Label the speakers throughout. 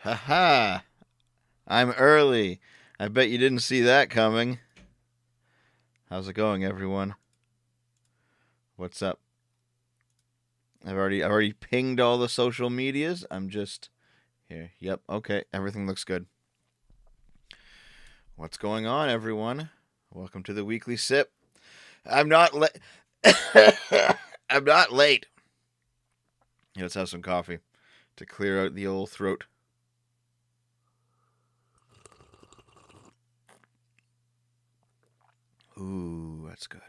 Speaker 1: Haha! I'm early. I bet you didn't see that coming. How's it going, everyone? What's up? I've already pinged all the social medias. I'm just here. Yep. Okay. Everything looks good. What's going on, everyone? Welcome to the weekly sip. I'm not late. I'm not late. Yeah, let's have some coffee to clear out the old throat. Ooh, that's good.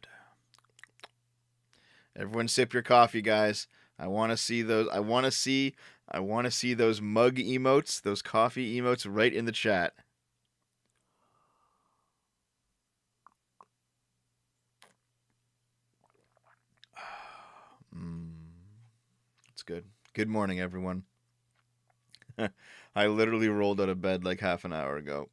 Speaker 1: Everyone sip your coffee, guys. I want to see those. I want to see those mug emotes, those coffee emotes right in the chat. Mm, it's good. Good morning, everyone. I literally rolled out of bed like half an hour ago.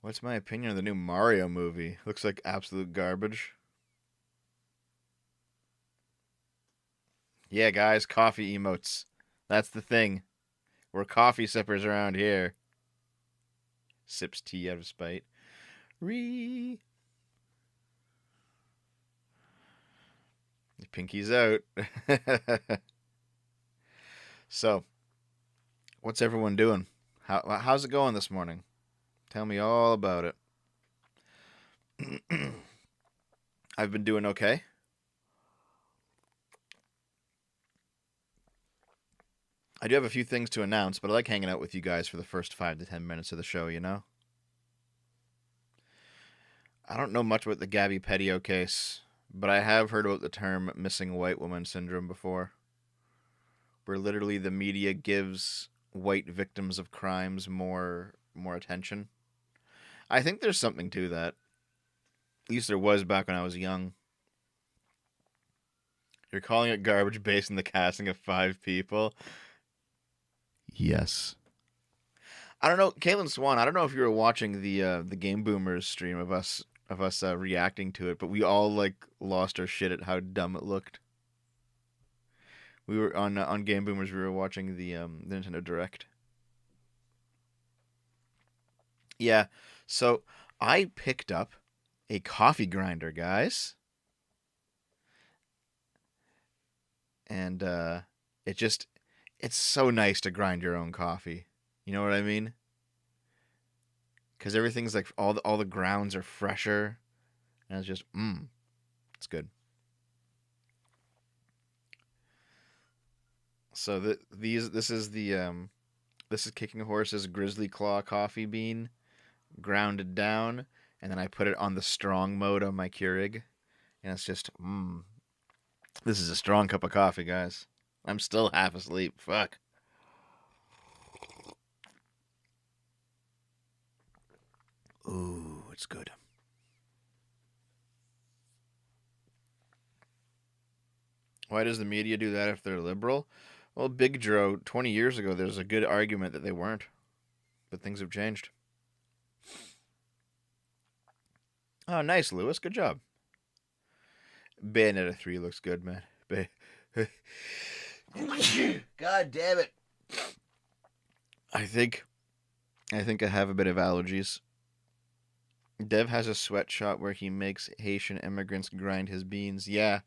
Speaker 1: What's my opinion of the new Mario movie? Looks like absolute garbage. Yeah, guys, coffee emotes. That's the thing. We're coffee sippers around here. Sips tea out of spite. Ree. Pinky's out. So, what's everyone doing? How's it going this morning? Tell me all about it. I've been doing okay. I do have a few things to announce, but I like hanging out with you guys for the first 5 to 10 minutes of the show, you know? I don't know much about the Gabby Petito case, but I have heard about the term missing white woman syndrome before, where literally the media gives white victims of crimes more attention. I think there's something to that. At least there was back when I was young. You're calling it garbage based on the casting of 5 people? Yes. I don't know, Caitlin Swan. I don't know if you were watching the Game Boomers stream of us reacting to it, but we all like lost our shit at how dumb it looked. We were on Game Boomers. We were watching the Nintendo Direct. Yeah. So I picked up a coffee grinder, guys, and it just it's so nice to grind your own coffee. You know what I mean? Because everything's like all the grounds are fresher, and it's just it's good. So this is Kicking Horse's Grizzly Claw coffee bean grounded down, and then I put it on the strong mode on my Keurig, and it's just this is a strong cup of coffee, guys. I'm still half asleep. Fuck. Ooh, it's good. Why does the media do that if they're liberal? Well, Big Dro, 20 years ago, there's a good argument that they weren't, but things have changed. Oh, nice, Lewis. Good job. Bayonetta 3 looks good, man. God damn it. I think I have a bit of allergies. Dev has a sweatshop where he makes Haitian immigrants grind his beans. Yeah.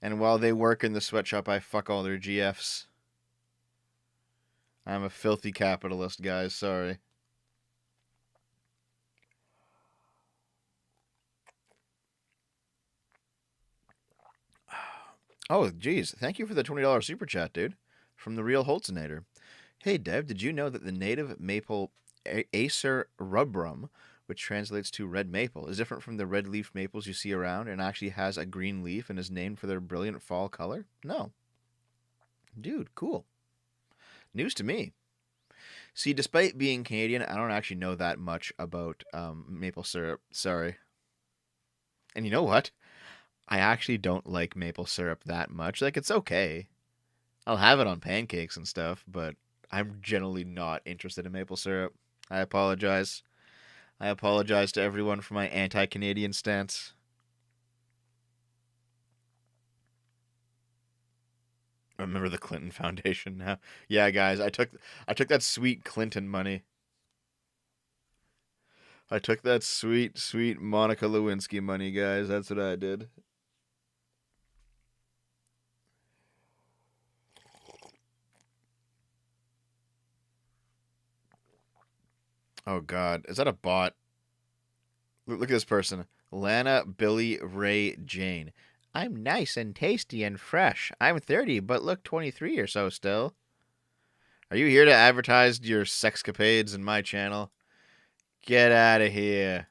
Speaker 1: And while they work in the sweatshop, I fuck all their GFs. I'm a filthy capitalist, guys. Sorry. Oh, geez. Thank you for the $20 super chat, dude. From the real Holtzinator. Hey, Dev, did you know that the native maple Acer rubrum, which translates to red maple, is different from the red leaf maples you see around and actually has a green leaf and is named for their brilliant fall color? No. Dude, cool. News to me. See, despite being Canadian, I don't actually know that much about maple syrup. Sorry. And you know what? I actually don't like maple syrup that much. Like, it's okay. I'll have it on pancakes and stuff, but I'm generally not interested in maple syrup. I apologize. I apologize to everyone for my anti Canadian stance. I remember the Clinton Foundation now. Yeah, guys, I took that sweet Clinton money. I took that sweet, sweet Monica Lewinsky money, guys. That's what I did. Oh God, is that a bot? Look at this person, Lana Billy Ray Jane. I'm nice and tasty and fresh. I'm 30, but look 23 or so still. Are you here to advertise your sexcapades in my channel? Get out of here.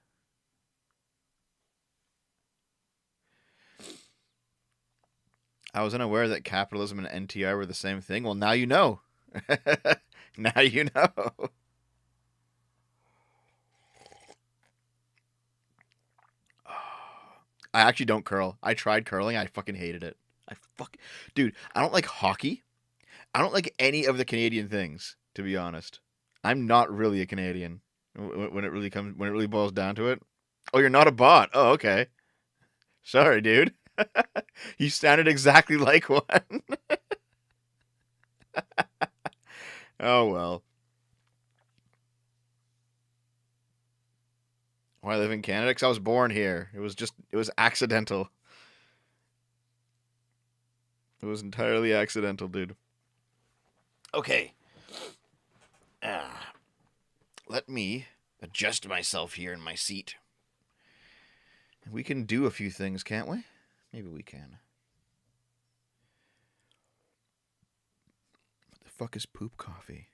Speaker 1: I was unaware that capitalism and NTR were the same thing. Well, now you know. Now you know. I actually don't curl. I tried curling. I fucking hated it. Dude, I don't like hockey. I don't like any of the Canadian things, to be honest. I'm not really a Canadian when it really boils down to it. Oh, you're not a bot. Oh, okay. Sorry, dude. You sounded exactly like one. Oh well. Why I live in Canada? Because I was born here. It was accidental. It was entirely accidental, dude. Okay. Ah, let me adjust myself here in my seat. We can do a few things, can't we? Maybe we can. What the fuck is poop coffee?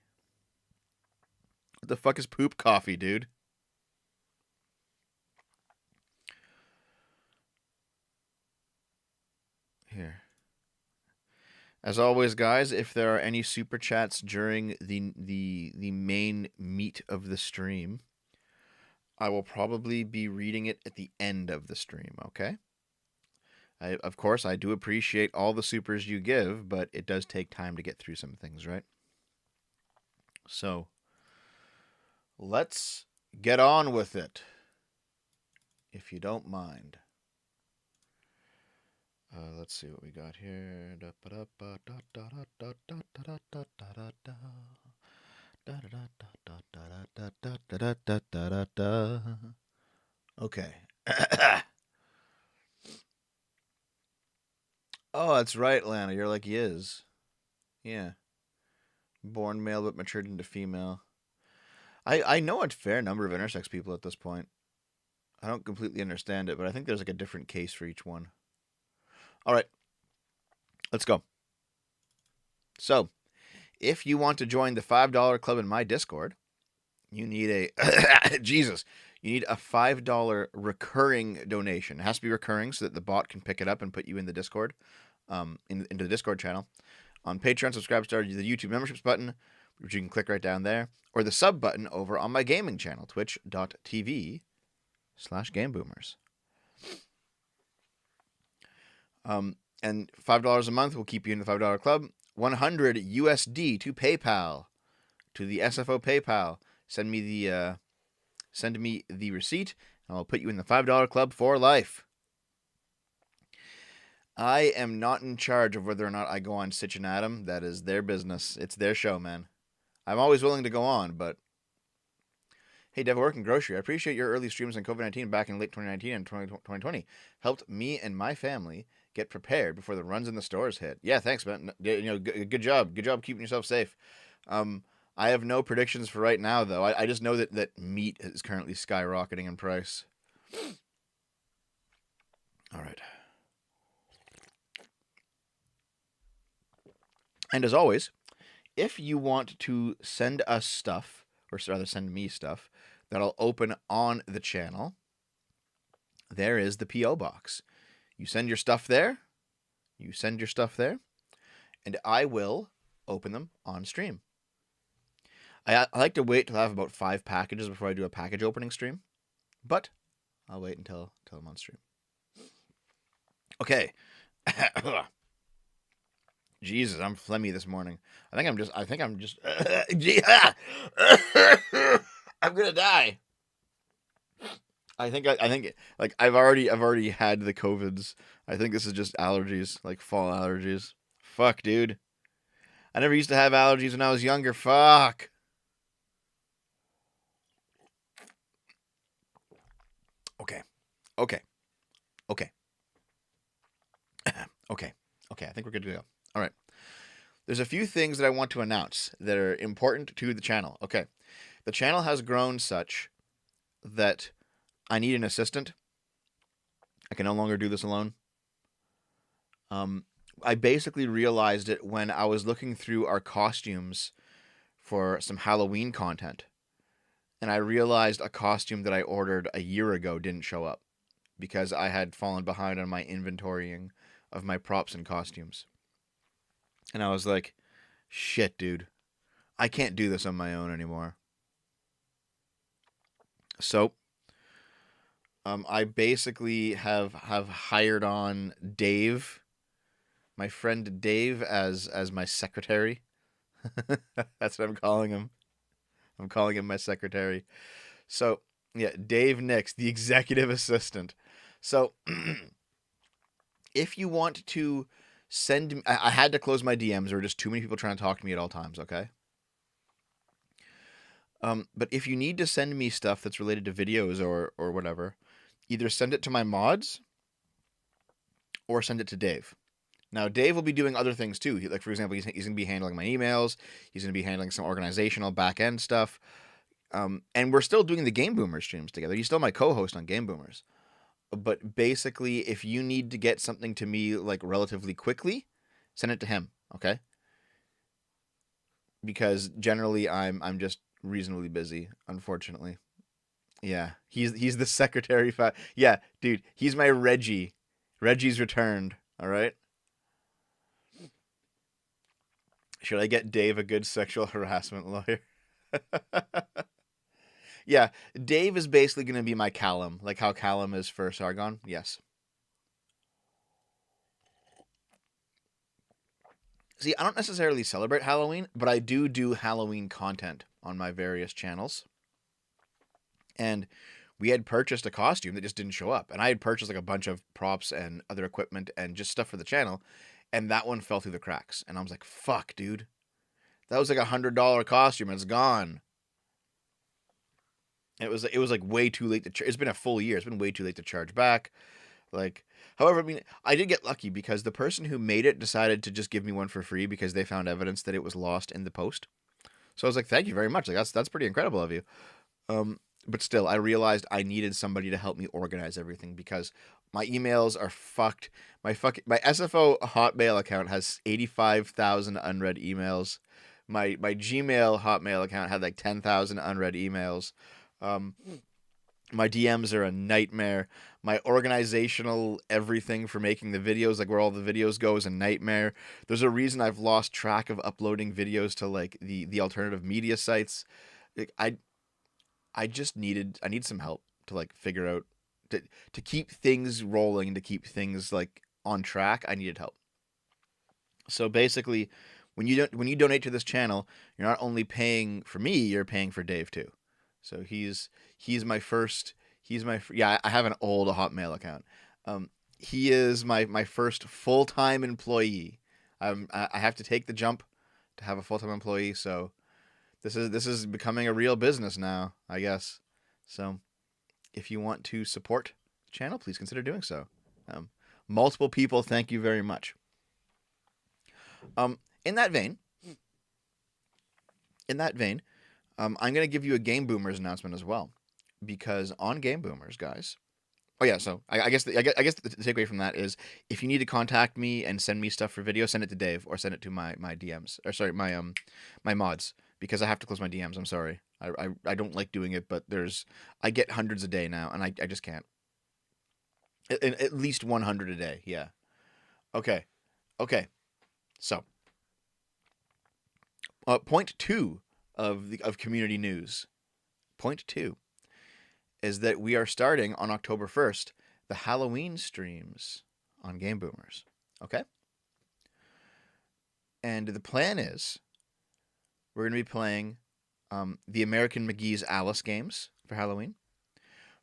Speaker 1: What the fuck is poop coffee, dude? Here. As always, guys, if there are any super chats during the main meat of the stream, I will probably be reading it at the end of the stream, okay? Of course, I do appreciate all the supers you give, but it does take time to get through some things, right? So, let's get on with it, if you don't mind. Let's see what we got here. Okay. Oh, that's right, Lana. You're like Yiz. Yeah. Born male but matured into female. I know a fair number of intersex people at this point. I don't completely understand it, but I think there's like a different case for each one. All right. Let's go. So, if you want to join the $5 club in my Discord, you need a Jesus. You need a $5 recurring donation. It has to be recurring so that the bot can pick it up and put you in the Discord, into the Discord channel. On Patreon, subscribe to the YouTube memberships button, which you can click right down there, or the sub button over on my gaming channel, twitch.tv/gameboomers. And $5 a month will keep you in the $5 club. $100 USD to PayPal, to the SFO PayPal. Send me the receipt, and I'll put you in the $5 club for life. I am not in charge of whether or not I go on Stitch and Adam. That is their business. It's their show, man. I'm always willing to go on, but... Hey, Devil Working Grocery, I appreciate your early streams on COVID-19 back in late 2019 and 2020. Helped me and my family get prepared before the runs in the stores hit. Yeah, thanks, man. Good job. Good job keeping yourself safe. I have no predictions for right now, though. I just know that meat is currently skyrocketing in price. All right. And as always, if you want to send us stuff, or rather send me stuff, that I'll open on the channel, there is the P.O. Box. You send your stuff there, and I will open them on stream. I like to wait till I have about 5 packages before I do a package opening stream, but I'll wait until I'm on stream. Okay. Jesus, I'm phlegmy this morning. I think I'm just I'm gonna die. I think like I've already had the COVIDs. I think this is just allergies, like fall allergies. Fuck, dude. I never used to have allergies when I was younger. Fuck. Okay. Okay. Okay. Okay. Okay. I think we're good to go. All right. There's a few things that I want to announce that are important to the channel. Okay. The channel has grown such that I need an assistant. I can no longer do this alone. I basically realized it when I was looking through our costumes for some Halloween content. And I realized a costume that I ordered a year ago didn't show up because I had fallen behind on my inventorying of my props and costumes. And I was like, shit, dude. I can't do this on my own anymore. So, I basically have hired on Dave, my friend Dave, as my secretary. That's what I'm calling him. I'm calling him my secretary. So, yeah, Dave Nix, the executive assistant. So, if you want to send, I had to close my DMs. There were just too many people trying to talk to me at all times. Okay. But if you need to send me stuff that's related to videos or whatever, either send it to my mods or send it to Dave. Now, Dave will be doing other things too. Like, for example, he's going to be handling my emails. He's going to be handling some organizational back end stuff. And we're still doing the Game Boomers streams together. He's still my co-host on Game Boomers. But basically, if you need to get something to me like relatively quickly, send it to him, okay? Because generally I'm just reasonably busy, unfortunately. Yeah, he's the secretary. Yeah, dude, he's my Reggie. Reggie's returned. All right. Should I get Dave a good sexual harassment lawyer? Yeah, Dave is basically going to be my Callum, like how Callum is for Sargon. Yes. See, I don't necessarily celebrate Halloween, but I do Halloween content on my various channels. And we had purchased a costume that just didn't show up. And I had purchased like a bunch of props and other equipment and just stuff for the channel. And that one fell through the cracks. And I was like, fuck, dude. That was like $100 costume and it's gone. It was like way too late to it's been a full year. It's been way too late to charge back. Like, however, I mean, I did get lucky because the person who made it decided to just give me one for free because they found evidence that it was lost in the post. So I was like, thank you very much. Like that's pretty incredible of you. But still, I realized I needed somebody to help me organize everything because my emails are fucked. My SFO Hotmail account has 85,000 unread emails. My Gmail Hotmail account had like 10,000 unread emails. My DMs are a nightmare. My organizational everything for making the videos, like where all the videos go, is a nightmare. There's a reason I've lost track of uploading videos to like the alternative media sites. Like, I need some help to like figure out to keep things rolling, to keep things like on track. I needed help. So basically, when you donate to this channel, you're not only paying for me, you're paying for Dave too. So he's my first. Yeah. I have an old Hotmail account. He is my first full time employee. I have to take the jump to have a full time employee. So this is becoming a real business now, I guess. So if you want to support the channel, please consider doing so. Multiple people, thank you very much. In that vein, I'm going to give you a Game Boomers announcement as well, because on Game Boomers, guys. Oh yeah, so I guess the takeaway from that is if you need to contact me and send me stuff for video, send it to Dave or send it to my DMs or sorry my mods because I have to close my DMs. I'm sorry, I don't like doing it, but I get hundreds a day now and I just can't. At least 100 a day, yeah. Okay, so point two of community news. Point two is that we are starting on October 1st the Halloween streams on Game Boomers. Okay? And the plan is we're going to be playing the American McGee's Alice games for Halloween.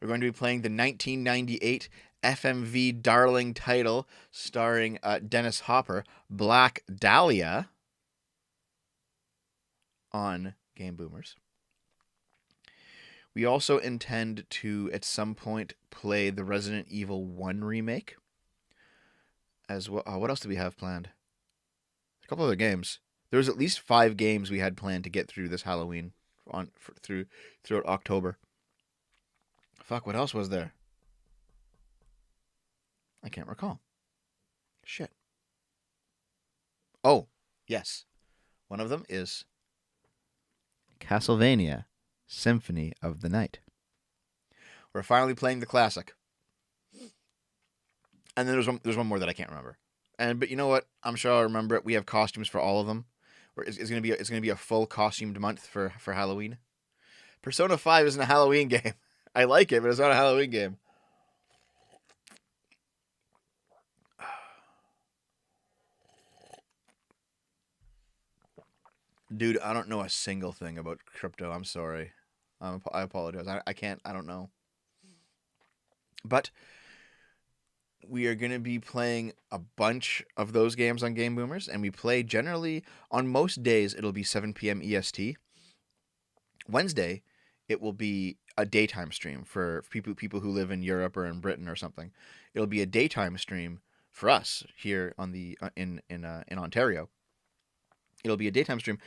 Speaker 1: We're going to be playing the 1998 FMV Darling title starring Dennis Hopper, Black Dahlia. on Game Boomers. We also intend to, at some point, play the Resident Evil 1 remake. As well. What else do we have planned? A couple other games. There was at least 5 games we had planned to get through this Halloween throughout October. Fuck, what else was there? I can't recall. Shit. Oh, yes. One of them is Castlevania Symphony of the Night. We're finally playing the classic. And then there's one more that I can't remember. But you know what? I'm sure I'll remember it. We have costumes for all of them. It's gonna be a full costumed month for Halloween. Persona 5 isn't a Halloween game. I like it, but it's not a Halloween game. Dude, I don't know a single thing about crypto. I'm sorry. I apologize. I can't. I don't know. But we are going to be playing a bunch of those games on Game Boomers, and we play generally on most days. It'll be 7 p.m. EST. Wednesday, it will be a daytime stream for people who live in Europe or in Britain or something. It'll be a daytime stream for us here on the in Ontario. It'll be a daytime stream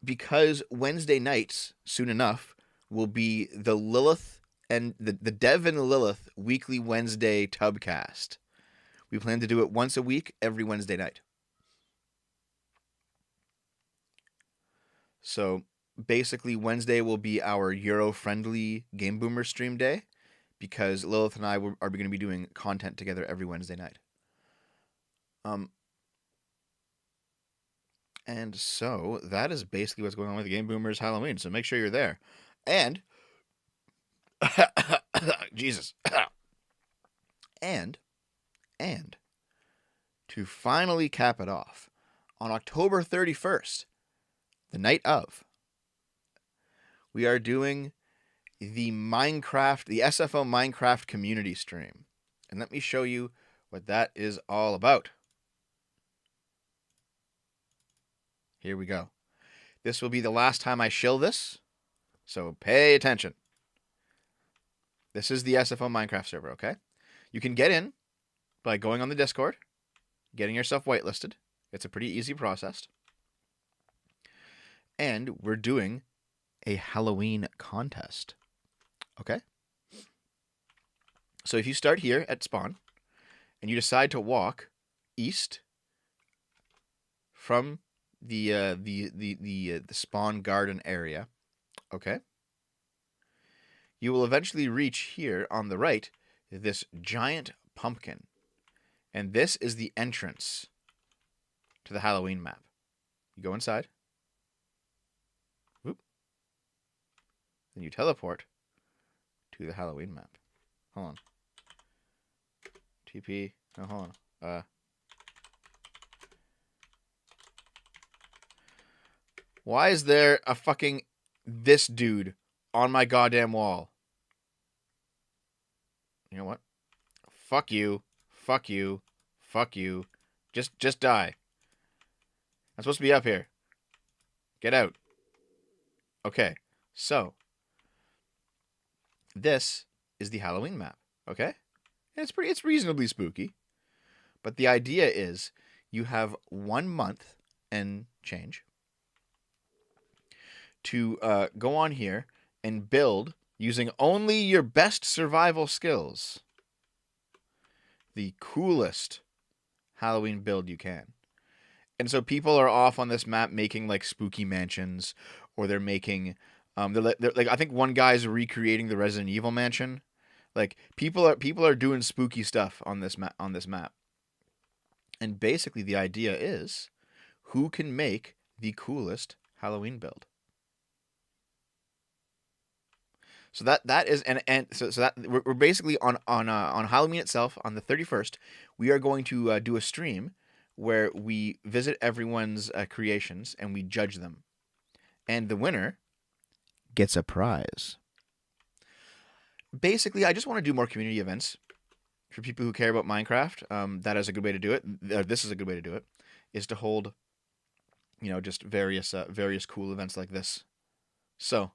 Speaker 1: because Wednesday nights, soon enough, will be the Lilith and the Dev and Lilith weekly Wednesday Tubcast. We plan to do it once a week, every Wednesday night. So basically, Wednesday will be our Euro-friendly Game Boomer stream day because Lilith and I are going to be doing content together every Wednesday night. And so that is basically what's going on with Game Boomers Halloween. So make sure you're there. And Jesus. and to finally cap it off, on October 31st, the night of, we are doing the SFO Minecraft community stream. And let me show you what that is all about. Here we go. This will be the last time I shill this, so pay attention. This is the SFO Minecraft server, okay? You can get in by going on the Discord, getting yourself whitelisted. It's a pretty easy process. And we're doing a Halloween contest, okay? So if you start here at spawn, and you decide to walk east from the spawn garden area, okay? You will eventually reach here on the right this giant pumpkin, and this is the entrance to the Halloween map. You go inside. Whoop. Then you teleport to the Halloween map. Hold on. TP. Oh, hold on. Why is there a fucking this dude on my goddamn wall? You know what? Fuck you. Fuck you. Fuck you. Just die. I'm supposed to be up here. Get out. Okay. So, this is the Halloween map, okay? And it's reasonably spooky. But the idea is you have 1 month and change to go on here and build using only your best survival skills the coolest Halloween build you can. And so people are off on this map making like spooky mansions, or they're making they're like I think one guy's recreating the Resident Evil mansion. Like people are doing spooky stuff on this map. And basically the idea is who can make the coolest Halloween build. So that is so that we're basically on Halloween itself on the 31st. We are going to do a stream where we visit everyone's creations and we judge them, and the winner gets a prize. Basically, I just want to do more community events for people who care about Minecraft. That is a good way to do it. This is a good way to do it. Is to hold just various cool events like this. So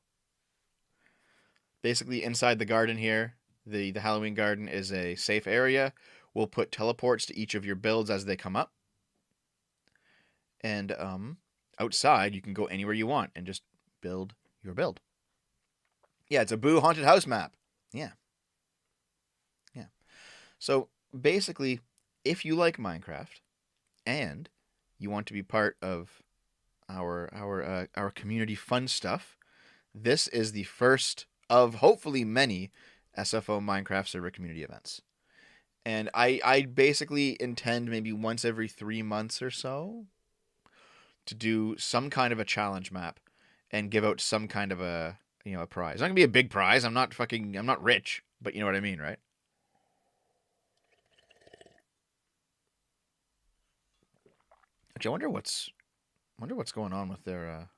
Speaker 1: basically, inside the garden here, the Halloween garden is a safe area. We'll put teleports to each of your builds as they come up, and outside you can go anywhere you want and just build your build. Yeah, it's a Boo haunted house map. Yeah. So basically, if you like Minecraft and you want to be part of our community fun stuff, this is the first of hopefully many SFO Minecraft server community events. And I basically intend maybe once every 3 months or so to do some kind of a challenge map and give out some kind of a prize. It's not gonna be a big prize. I'm not rich, but you know what I mean, right? Actually, I wonder what's going on with their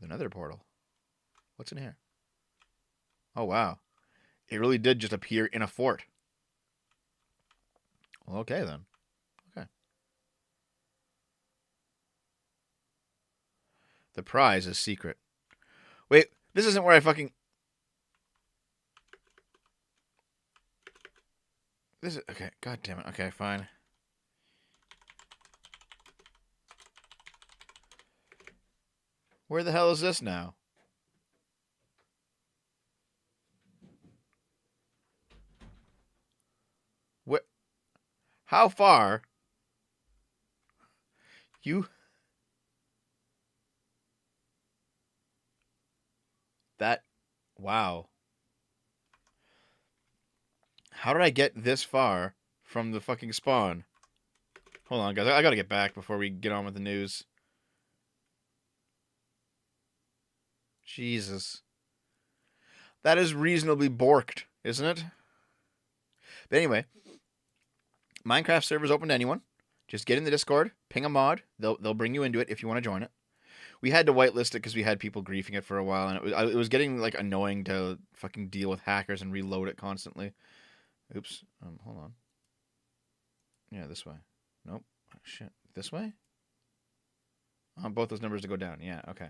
Speaker 1: Nether portal. What's in here? Oh wow, it really did just appear in a fort. Well, okay then. Okay. The prize is secret. Wait, this isn't where I fucking. This is okay. God damn it. Okay, fine. Where the hell is this now? What? How far? You. That. Wow. How did I get this far from the fucking spawn? Hold on, guys. I gotta get back before we get on with the news. Jesus. That is reasonably borked, isn't it? But anyway, Minecraft server's open to anyone. Just get in the Discord, ping a mod. They'll bring you into it if you want to join it. We had to whitelist it because we had people griefing it for a while, and it was getting like annoying to fucking deal with hackers and reload it constantly. Oops. Hold on. Yeah, this way. Nope. Oh, shit. This way? Both those numbers to go down. Yeah. Okay.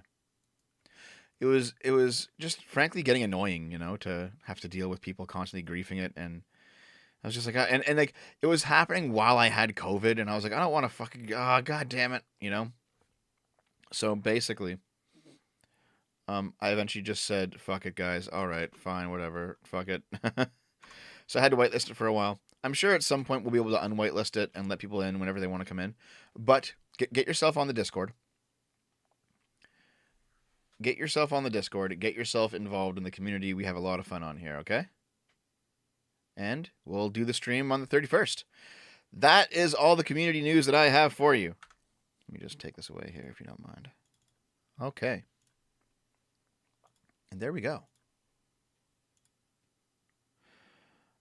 Speaker 1: It was just frankly getting annoying, to have to deal with people constantly griefing it, and I was just like, and like it was happening while I had COVID, and I was like, I don't want to fucking, god damn it, So basically, I eventually just said, fuck it, guys. All right, fine, whatever, fuck it. So I had to whitelist it for a while. I'm sure at some point we'll be able to unwhitelist it and let people in whenever they want to come in. But get yourself on the Discord. Get yourself on the Discord. Get yourself involved in the community. We have a lot of fun on here, okay? And we'll do the stream on the 31st. That is all the community news that I have for you. Let me just take this away here if you don't mind. Okay. And there we go.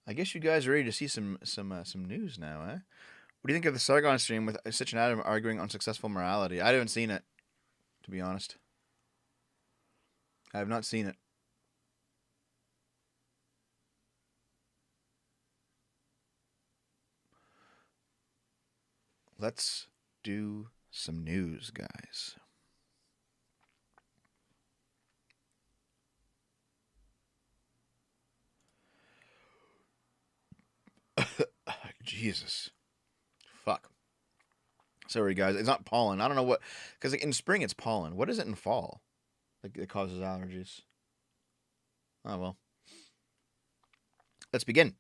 Speaker 1: I guess you guys are ready to see some news now, eh? What do you think of the Sargon stream with Sitch and Adam arguing on successful morality? I haven't seen it, to be honest. I have not seen it. Let's do some news, guys. Jesus. Fuck. Sorry, guys. It's not pollen. I don't know what... Because in spring, it's pollen. What is it in fall? Like, it causes allergies. Oh, well. Let's begin.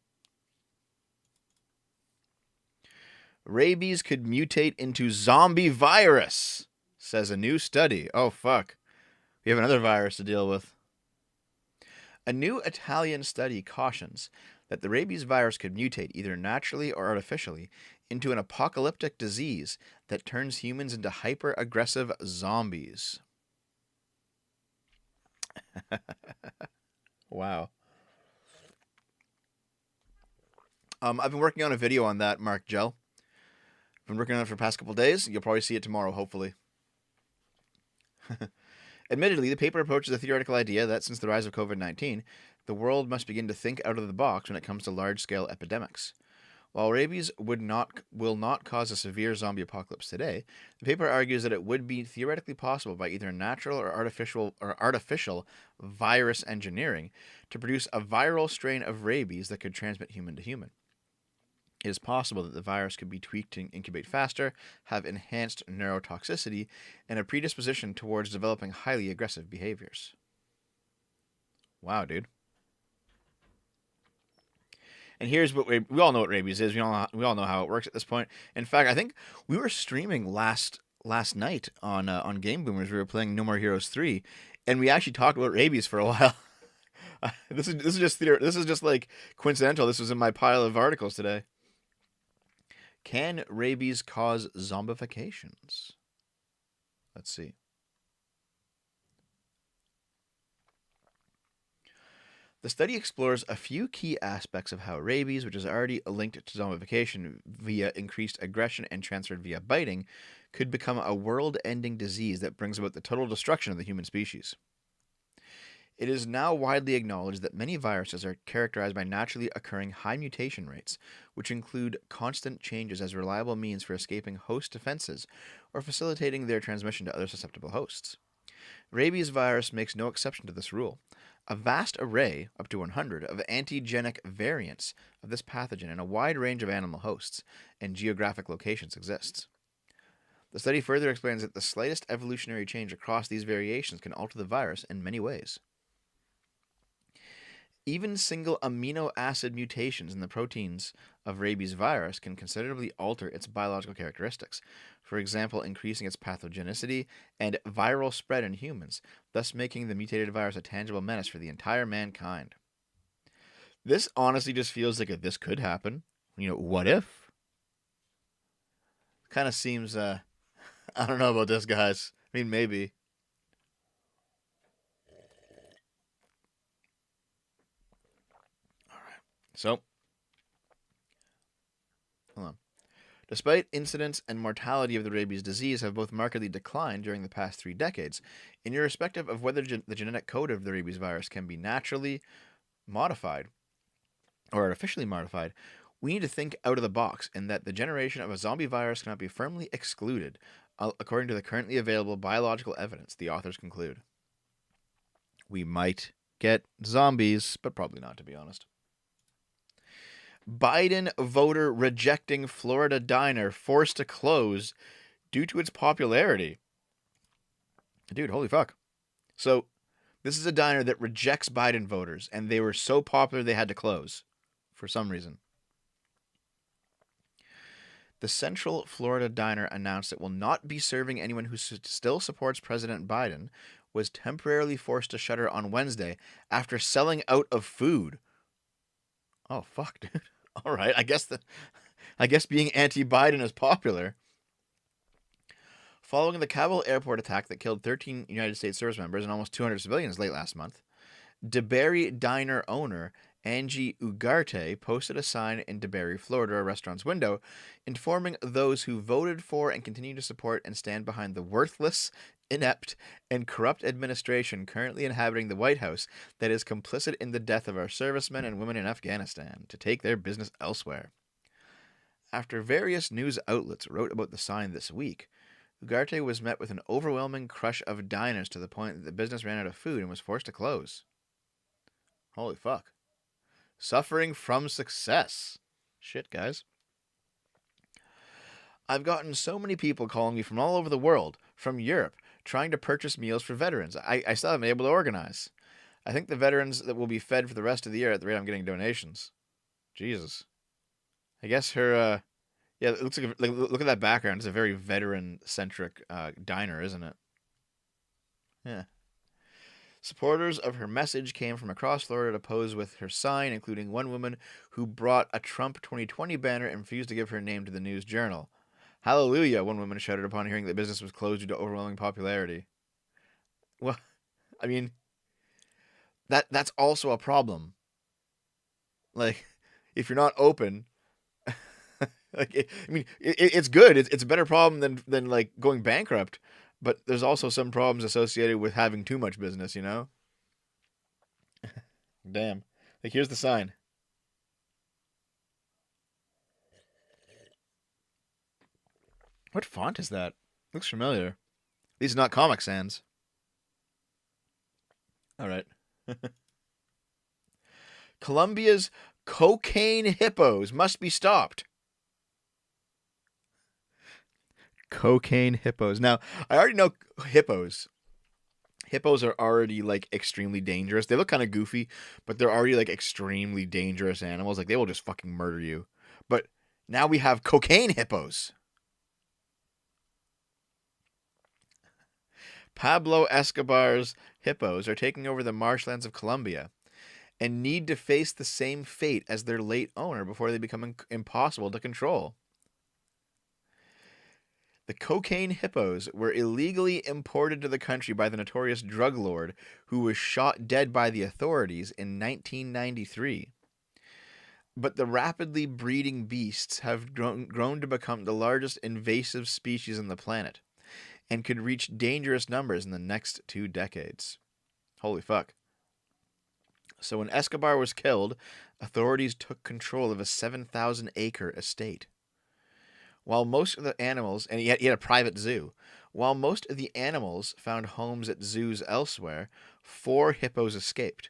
Speaker 1: Rabies could mutate into zombie virus, says a new study. Oh, fuck. We have another virus to deal with. A new Italian study cautions that the rabies virus could mutate either naturally or artificially into an apocalyptic disease that turns humans into hyper-aggressive zombies. Wow. I've been working on a video on that, Mark Gel. I've been working on it for the past couple days. You'll probably see it tomorrow, hopefully. Admittedly, the paper approaches a theoretical idea that since the rise of COVID-19, the world must begin to think out of the box when it comes to large-scale epidemics. While rabies will not cause a severe zombie apocalypse today, the paper argues that it would be theoretically possible by either natural or artificial virus engineering to produce a viral strain of rabies that could transmit human to human. It is possible that the virus could be tweaked to incubate faster, have enhanced neurotoxicity, and a predisposition towards developing highly aggressive behaviors. Wow, dude. And here's what we all know what rabies is. We all know how it works at this point. In fact, I think we were streaming last night on Game Boomers. We were playing No More Heroes 3, and we actually talked about rabies for a while. This is just this is just like coincidental. This was in my pile of articles today. Can rabies cause zombifications? Let's see. The study explores a few key aspects of how rabies, which is already linked to zombification via increased aggression and transferred via biting, could become a world-ending disease that brings about the total destruction of the human species. It is now widely acknowledged that many viruses are characterized by naturally occurring high mutation rates, which include constant changes as reliable means for escaping host defenses or facilitating their transmission to other susceptible hosts. Rabies virus makes no exception to this rule. A vast array, up to 100, of antigenic variants of this pathogen in a wide range of animal hosts and geographic locations exists. The study further explains that the slightest evolutionary change across these variations can alter the virus in many ways. Even single amino acid mutations in the proteins of rabies virus can considerably alter its biological characteristics, for example, increasing its pathogenicity and viral spread in humans, thus making the mutated virus a tangible menace for the entire mankind. This honestly just feels like this could happen. What if? Kind of seems, I don't know about this, guys. I mean, maybe. So, hold on. Despite incidence and mortality of the rabies disease have both markedly declined during the past 3 decades, irrespective of whether the genetic code of the rabies virus can be naturally modified or artificially modified, we need to think out of the box in that the generation of a zombie virus cannot be firmly excluded, according to the currently available biological evidence, the authors conclude. We might get zombies, but probably not, to be honest. Biden voter rejecting Florida diner forced to close due to its popularity. Dude, holy fuck. So, this is a diner that rejects Biden voters, and they were so popular they had to close for some reason. The Central Florida diner announced it will not be serving anyone who still supports President Biden, was temporarily forced to shutter on Wednesday after selling out of food. Oh, fuck, dude. All right, I guess being anti-Biden is popular. Following the Kabul airport attack that killed 13 United States service members and almost 200 civilians late last month, DeBerry Diner owner Angie Ugarte posted a sign in DeBerry, Florida, a restaurant's window, informing those who voted for and continue to support and stand behind the worthless, inept, and corrupt administration currently inhabiting the White House that is complicit in the death of our servicemen and women in Afghanistan to take their business elsewhere. After various news outlets wrote about the sign this week, Ugarte was met with an overwhelming crush of diners to the point that the business ran out of food and was forced to close. Holy fuck. Suffering from success. Shit, guys. I've gotten so many people calling me from all over the world, from Europe, trying to purchase meals for veterans. I still haven't been able to organize. I think the veterans that will be fed for the rest of the year at the rate I'm getting donations. Jesus. I guess her, yeah, it looks like look at that background. It's a very veteran-centric diner, isn't it? Yeah. Supporters of her message came from across Florida to pose with her sign, including one woman who brought a Trump 2020 banner and refused to give her name to the News Journal. Hallelujah, one woman shouted upon hearing that business was closed due to overwhelming popularity. Well, I mean, that's also a problem. Like, if you're not open, it's good. It's a better problem than like going bankrupt. But there's also some problems associated with having too much business, you know? Damn. Like, here's the sign. What font is that? Looks familiar. At least not Comic Sans. All right. Colombia's cocaine hippos must be stopped. Cocaine hippos. Now, I already know hippos. Hippos are already like extremely dangerous. They look kind of goofy, but they're already like extremely dangerous animals. Like they will just fucking murder you. But now we have cocaine hippos. Pablo Escobar's hippos are taking over the marshlands of Colombia and need to face the same fate as their late owner before they become impossible to control. The cocaine hippos were illegally imported to the country by the notorious drug lord who was shot dead by the authorities in 1993. But the rapidly breeding beasts have grown to become the largest invasive species on the planet and could reach dangerous numbers in the next 2 decades. Holy fuck. So when Escobar was killed, authorities took control of a 7,000-acre estate. While most of the animals, and he had a private zoo, while most of the animals found homes at zoos elsewhere, 4 hippos escaped.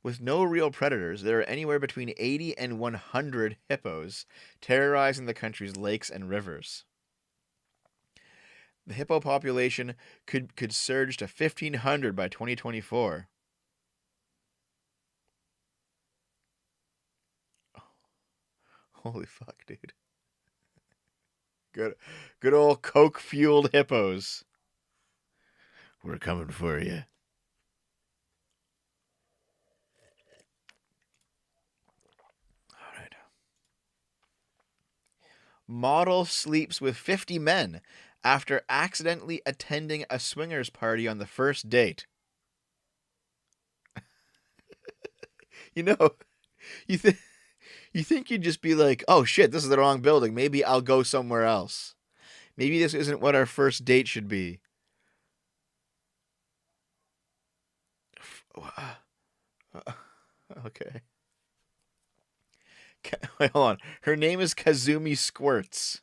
Speaker 1: With no real predators, there are anywhere between 80 and 100 hippos terrorizing the country's lakes and rivers. The hippo population could surge to 1,500 by 2024. Holy fuck, dude. Good old coke-fueled hippos. We're coming for you. All right. Model sleeps with 50 men after accidentally attending a swingers party on the first date. You know, you think you'd just be like, oh shit, this is the wrong building. Maybe I'll go somewhere else. Maybe this isn't what our first date should be. Okay. Wait, hold on. Her name is Kazumi Squirts.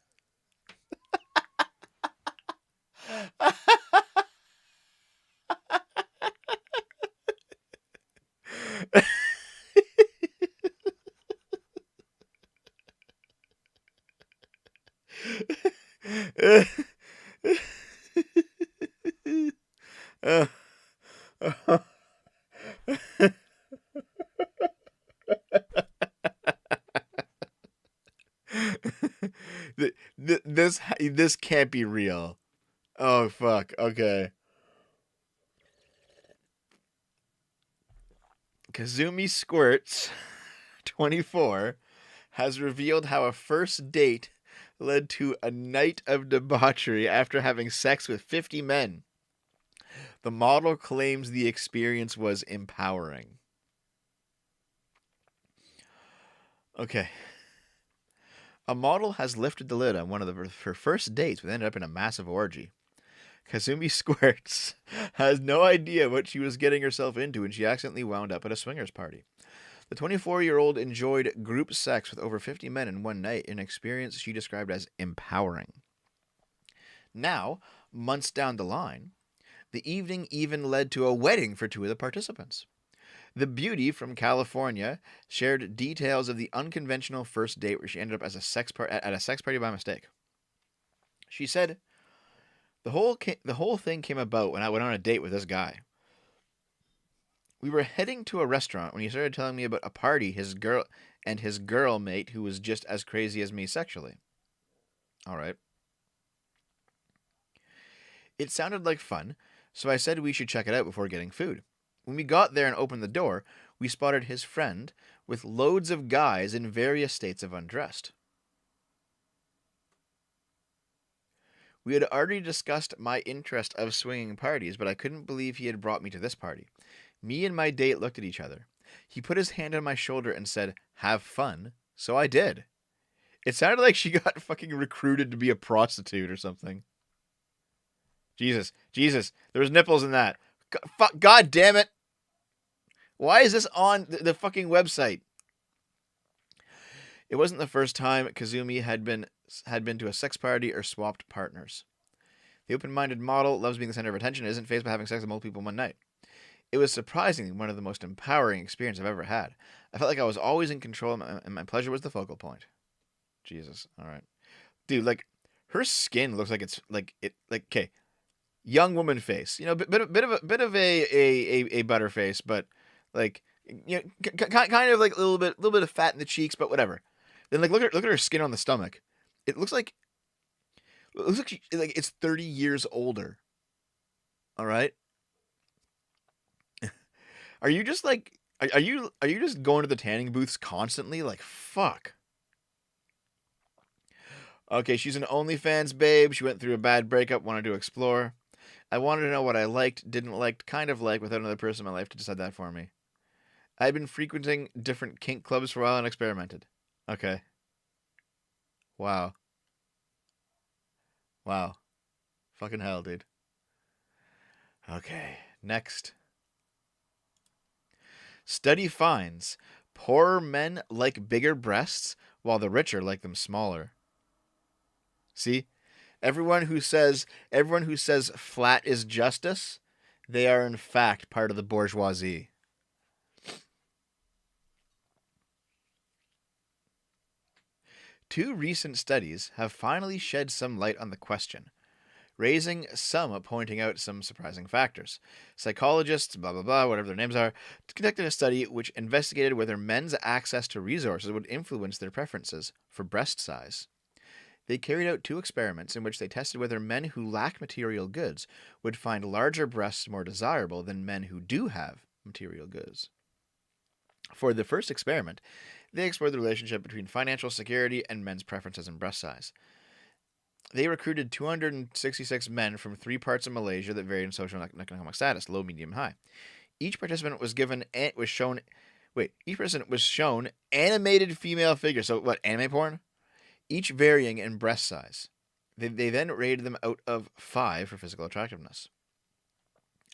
Speaker 1: This can't be real. Oh fuck. Okay. Kazumi Squirts, 24, has revealed how a first date led to a night of debauchery after having sex with 50 men. The model claims the experience was empowering. Okay. A model has lifted the lid on one of her first dates, which ended up in a massive orgy. Kazumi Squirts has no idea what she was getting herself into when she accidentally wound up at a swingers party. The 24-year-old enjoyed group sex with over 50 men in one night, an experience she described as empowering. Now, months down the line, the evening even led to a wedding for 2 of the participants. The beauty from California shared details of the unconventional first date where she ended up as at a sex party by mistake. She said, The whole thing came about when I went on a date with this guy. We were heading to a restaurant when he started telling me about a party his girl mate who was just as crazy as me sexually. All right. It sounded like fun, so I said we should check it out before getting food. When we got there and opened the door, we spotted his friend with loads of guys in various states of undressed. We had already discussed my interest of swinging parties, but I couldn't believe he had brought me to this party. Me and my date looked at each other. He put his hand on my shoulder and said, "Have fun." So I did. It sounded like she got fucking recruited to be a prostitute or something. Jesus, there was nipples in that. God damn it. Why is this on the fucking website? It wasn't the first time Kazumi had been to a sex party or swapped partners. The open-minded model loves being the center of attention and isn't phased by having sex with multiple people in one night. It was surprisingly one of the most empowering experiences I've ever had. I felt like I was always in control and my pleasure was the focal point. Jesus. All right. Dude, like, her skin looks like it's okay, young woman face. You know, bit of a butter face, but like, you know, kind of like a little bit of fat in the cheeks, but whatever. Then like look at her skin on the stomach. It looks like like it's 30 years older. All right. Are you just like are you just going to the tanning booths constantly? Like fuck. Okay, she's an OnlyFans babe. She went through a bad breakup, wanted to explore. I wanted to know what I liked, didn't like, kind of like without another person in my life to decide that for me. I've been frequenting different kink clubs for a while and experimented. Okay. Wow. Wow. Fucking hell, dude. Okay. Next. Study finds poorer men like bigger breasts while the richer like them smaller. See? Everyone who says flat is justice, they are in fact part of the bourgeoisie. Two recent studies have finally shed some light on the question, pointing out some surprising factors. Psychologists, blah blah blah, whatever their names are, conducted a study which investigated whether men's access to resources would influence their preferences for breast size. They carried out two experiments in which they tested whether men who lack material goods would find larger breasts more desirable than men who do have material goods. For the first experiment, they explored the relationship between financial security and men's preferences in breast size. They recruited 266 men from 3 parts of Malaysia that varied in social and economic status, low, medium, high. Each participant was shown animated female figures. So what, anime porn? Each varying in breast size. They then rated them out of 5 for physical attractiveness.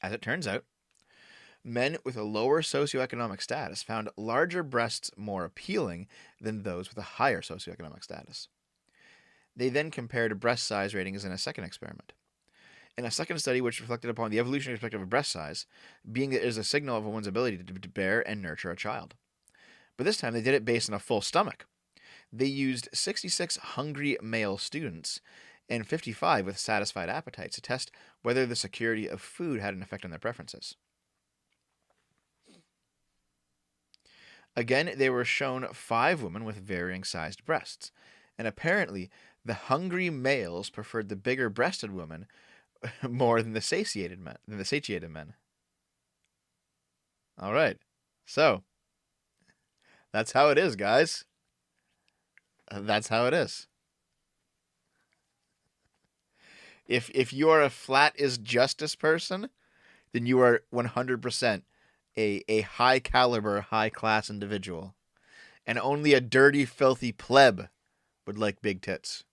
Speaker 1: As it turns out, men with a lower socioeconomic status found larger breasts more appealing than those with a higher socioeconomic status. They then compared breast size ratings in a second experiment. In a second study which reflected upon the evolutionary perspective of breast size, being that it is a signal of a woman's ability to bear and nurture a child. But this time they did it based on a full stomach. They used 66 hungry male students and 55 with satisfied appetites to test whether the security of food had an effect on their preferences. Again, they were shown 5 women with varying sized breasts, and apparently the hungry males preferred the bigger breasted women more than the satiated men. All right. So, that's how it is, guys. That's how it is. If you are a flat is justice person, then you are 100% a high caliber, high class individual. And only a dirty, filthy pleb would like big tits.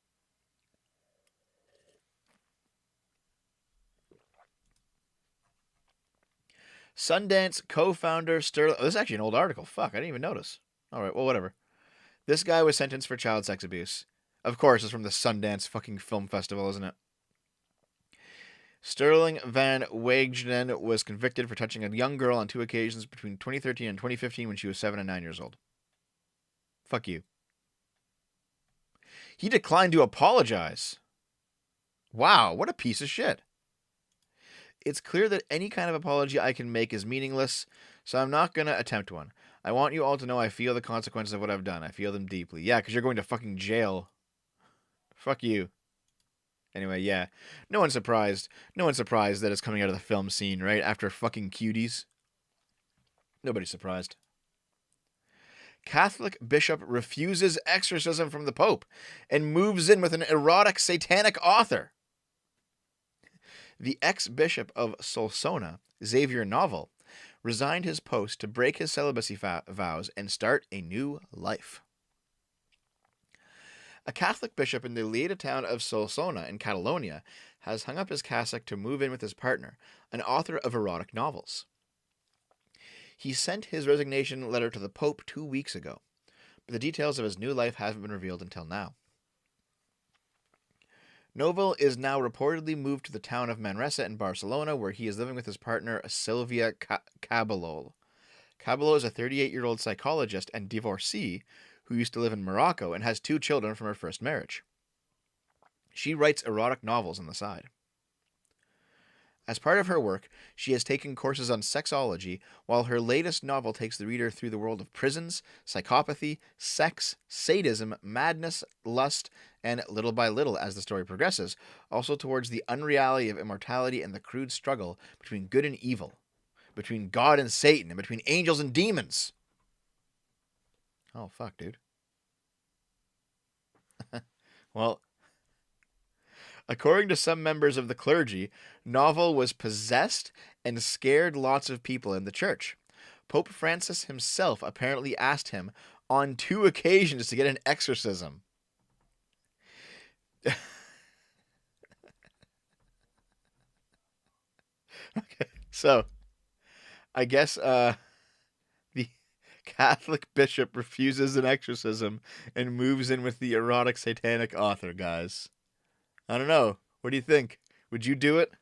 Speaker 1: Sundance co-founder Sterling... Oh, this is actually an old article. Fuck, I didn't even notice. All right, well, whatever. This guy was sentenced for child sex abuse. Of course, it's from the Sundance fucking film festival, isn't it? Sterling Van Wagenen was convicted for touching a young girl on 2 occasions between 2013 and 2015 when she was 7 and 9 years old. Fuck you. He declined to apologize. Wow, what a piece of shit. It's clear that any kind of apology I can make is meaningless, so I'm not going to attempt one. I want you all to know I feel the consequences of what I've done. I feel them deeply. Yeah, because you're going to fucking jail. Fuck you. Anyway, yeah. No one's surprised. No one's surprised that it's coming out of the film scene, right? After fucking Cuties. Nobody's surprised. Catholic bishop refuses exorcism from the Pope and moves in with an erotic satanic author. The ex-bishop of Solsona, Xavier Novel, resigned his post to break his celibacy vows and start a new life. A Catholic bishop in the Lleida town of Solsona in Catalonia has hung up his cassock to move in with his partner, an author of erotic novels. He sent his resignation letter to the Pope 2 weeks ago. but the details of his new life haven't been revealed until now. Novel is now reportedly moved to the town of Manresa in Barcelona, where he is living with his partner Sylvia Caballol. Caballol is a 38-year-old psychologist and divorcee who used to live in Morocco and has 2 children from her first marriage. She writes erotic novels on the side. As part of her work, she has taken courses on sexology, while her latest novel takes the reader through the world of prisons, psychopathy, sex, sadism, madness, lust, and little by little, as the story progresses, also towards the unreality of immortality and the crude struggle between good and evil, between God and Satan, and between angels and demons. Oh, fuck, dude. Well, according to some members of the clergy, Novel was possessed and scared lots of people in the church. Pope Francis himself apparently asked him on 2 occasions to get an exorcism. Okay, so I guess the Catholic bishop refuses an exorcism and moves in with the erotic satanic author, guys. I don't know. What do you think? Would you do it?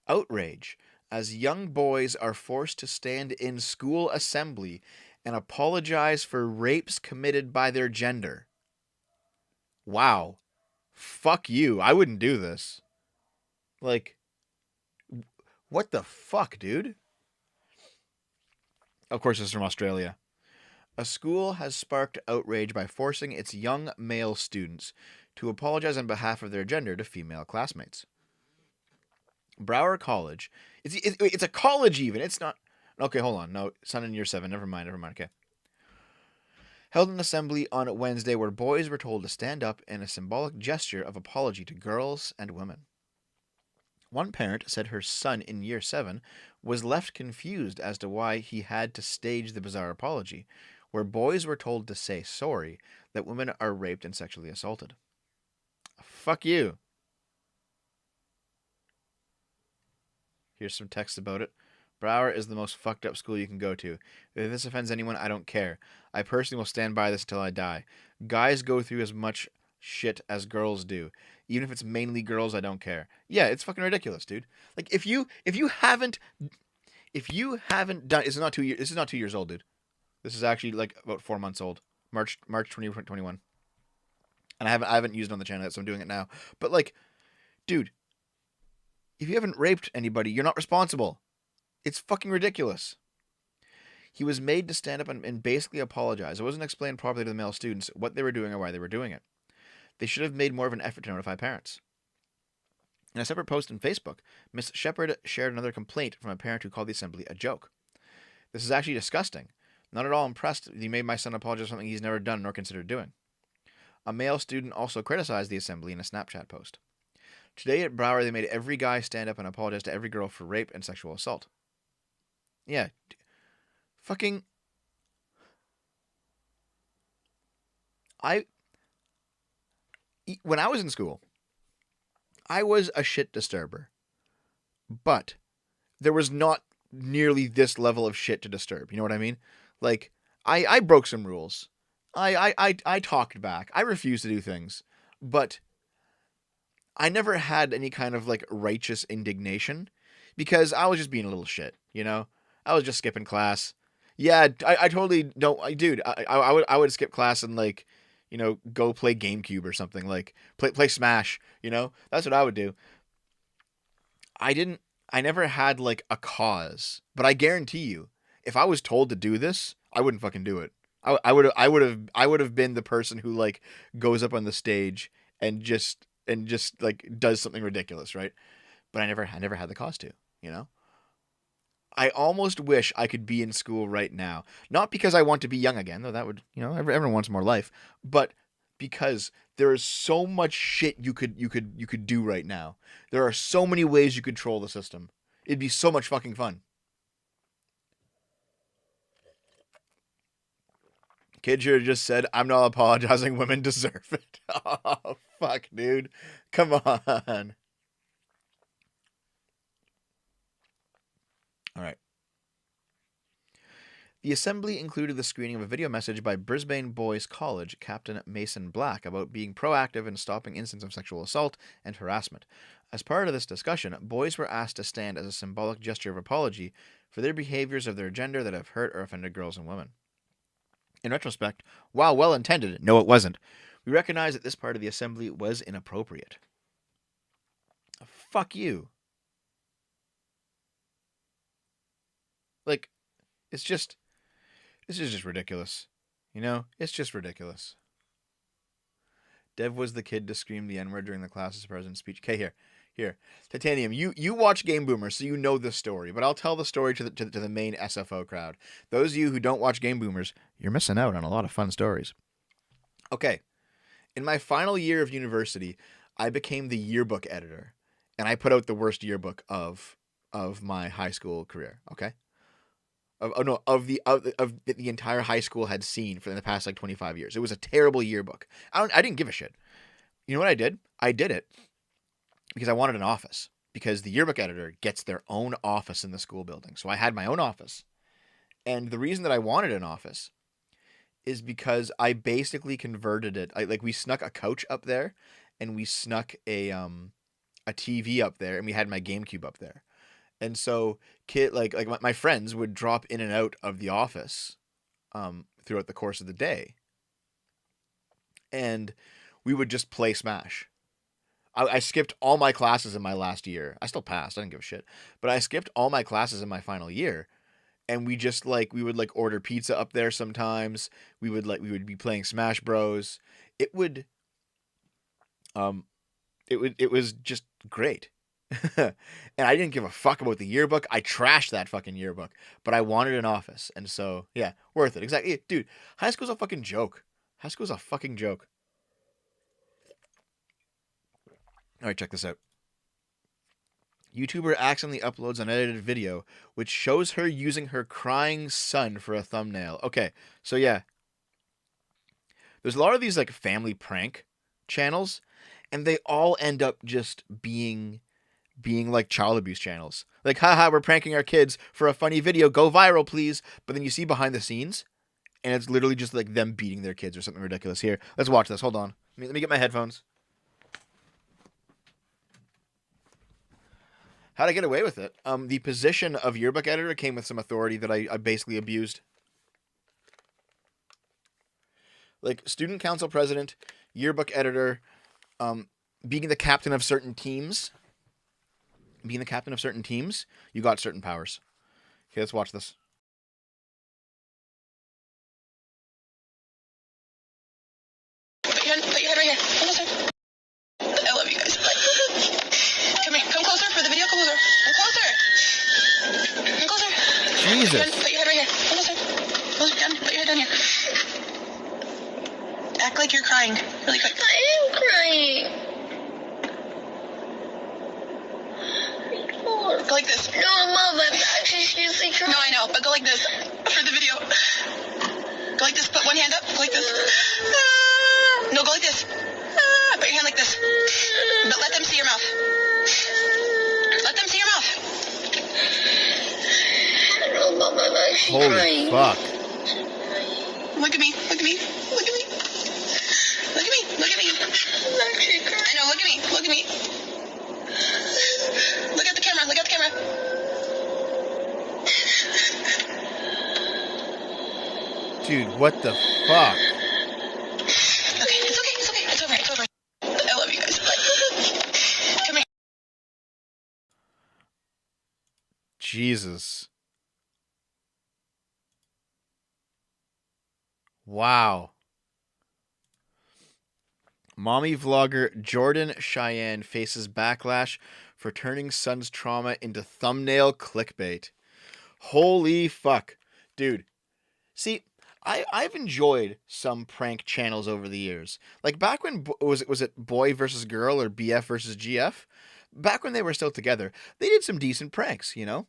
Speaker 1: Outrage as young boys are forced to stand in school assembly and apologize for rapes committed by their gender. Wow. Fuck you. I wouldn't do this. Like, what the fuck, dude? Of course, it's from Australia. A school has sparked outrage by forcing its young male students to apologize on behalf of their gender to female classmates. Broward College. It's a college even. It's not. Okay, hold on. No, it's not in year 7. Never mind. Okay. Held an assembly on Wednesday where boys were told to stand up in a symbolic gesture of apology to girls and women. One parent said her son in year 7 was left confused as to why he had to stage the bizarre apology, where boys were told to say sorry that women are raped and sexually assaulted. Fuck you. Here's some text about it. Broward is the most fucked up school you can go to. If this offends anyone, I don't care. I personally will stand by this until I die. Guys go through as much shit as girls do. Even if it's mainly girls, I don't care. Yeah, it's fucking ridiculous, dude. Like if you haven't done, this is not 2 years old, dude. This is actually like about 4 months old. March 2021. And I haven't used it on the channel yet, so I'm doing it now. But like, dude, if you haven't raped anybody, you're not responsible. It's fucking ridiculous. He was made to stand up and basically apologize. It wasn't explained properly to the male students what they were doing or why they were doing it. They should have made more of an effort to notify parents. In a separate post on Facebook, Miss Shepard shared another complaint from a parent who called the assembly a joke. This is actually disgusting. Not at all impressed that he made my son apologize for something he's never done nor considered doing. A male student also criticized the assembly in a Snapchat post. Today at Broward, they made every guy stand up and apologize to every girl for rape and sexual assault. Yeah. Fucking... When I was in school, I was a shit disturber. But there was not nearly this level of shit to disturb. You know what I mean? Like, I broke some rules. I talked back. I refused to do things. But I never had any kind of, like, righteous indignation. Because I was just being a little shit, you know? I was just skipping class. Yeah, I totally don't... Dude, I would skip class and, like, you know, go play GameCube or something. Like, play Smash, you know? That's what I would do. I never had, like, a cause. But I guarantee you, if I was told to do this, I wouldn't fucking do it. I would have been the person who, like, goes up on the stage and just like does something ridiculous, right? But I never had the cause to, you know? I almost wish I could be in school right now. Not because I want to be young again, though that would, you know, everyone wants more life, but because there is so much shit you could do right now. There are so many ways you could troll the system. It'd be so much fucking fun. Kid should have just said, "I'm not apologizing. Women deserve it." Oh, fuck, dude. Come on. All right. The assembly included the screening of a video message by Brisbane Boys College Captain Mason Black about being proactive in stopping incidents of sexual assault and harassment. As part of this discussion, boys were asked to stand as a symbolic gesture of apology for their behaviors of their gender that have hurt or offended girls and women. In retrospect, while well intended, no, it wasn't. We recognize that this part of the assembly was inappropriate. Fuck you. Like, this is just ridiculous. You know? It's just ridiculous. Dev was the kid to scream the N-word during the class's president's speech. Okay, here. Titanium, you watch Game Boomers, so you know this story, but I'll tell the story to the main SFO crowd. Those of you who don't watch Game Boomers, you're missing out on a lot of fun stories. Okay. In my final year of university, I became the yearbook editor, and I put out the worst yearbook of my high school career, okay? Of the entire high school had seen for the past like 25 years. It was a terrible yearbook. I didn't give a shit. You know what I did? I did it because I wanted an office. Because the yearbook editor gets their own office in the school building. So I had my own office. And the reason that I wanted an office is because I basically converted it. We snuck a couch up there, and we snuck a TV up there, and we had my GameCube up there. And so my friends would drop in and out of the office throughout the course of the day. And we would just play Smash. I skipped all my classes in my last year. I still passed. I didn't give a shit. But I skipped all my classes in my final year. And we just we would order pizza up there sometimes. We would be playing Smash Bros. It was just great. And I didn't give a fuck about the yearbook. I trashed that fucking yearbook, but I wanted an office. And so, yeah, worth it. Exactly. Dude, high school's a fucking joke. High school's a fucking joke. All right, check this out. YouTuber accidentally uploads an edited video which shows her using her crying son for a thumbnail. Okay, so yeah. There's a lot of these family prank channels, and they all end up just being child abuse channels. Haha, we're pranking our kids for a funny video, go viral please. But then you see behind the scenes, and it's literally just them beating their kids or something ridiculous. Here, let's watch this. Hold on. Let me get my headphones. How'd I get away with it? The position of yearbook editor came with some authority that I basically abused. Student council president, yearbook editor, being the captain of certain teams. Being the captain of certain teams, you got certain powers. Okay, let's watch this.
Speaker 2: Put your head right here. Come closer. I love you guys. Come here. Come closer for the video. Come closer. Come closer. Come closer.
Speaker 1: Jesus.
Speaker 2: Put your head right here. Come closer. Closer down. Put your head down here. Act like you're crying. Really quick.
Speaker 3: I am crying.
Speaker 2: Go like this.
Speaker 3: No, Mom, I'm actually seriously crying.
Speaker 2: No, I know, but go like this for the video. Go like this. Put one hand up. Go like this. No, go like this. Put your hand like this. But let them see your mouth. Let them see your mouth.
Speaker 3: No, Mom, I'm actually
Speaker 1: Holy
Speaker 3: crying.
Speaker 1: fuck.
Speaker 2: Look at me. Look at me. Look at me. Look at me. Look at me.
Speaker 3: I'm actually crying.
Speaker 2: I know. Look at me. Look at me. Look at the camera. Look at the camera.
Speaker 1: Dude, what the fuck?
Speaker 2: Okay, it's okay. It's okay. It's over. It's over. I love you guys. Come here.
Speaker 1: Jesus. Wow. Mommy vlogger Jordan Cheyenne faces backlash for turning son's trauma into thumbnail clickbait. Holy fuck. Dude. See, I've enjoyed some prank channels over the years. Back when, was it Boy versus Girl or BF versus GF? Back when they were still together, they did some decent pranks, you know?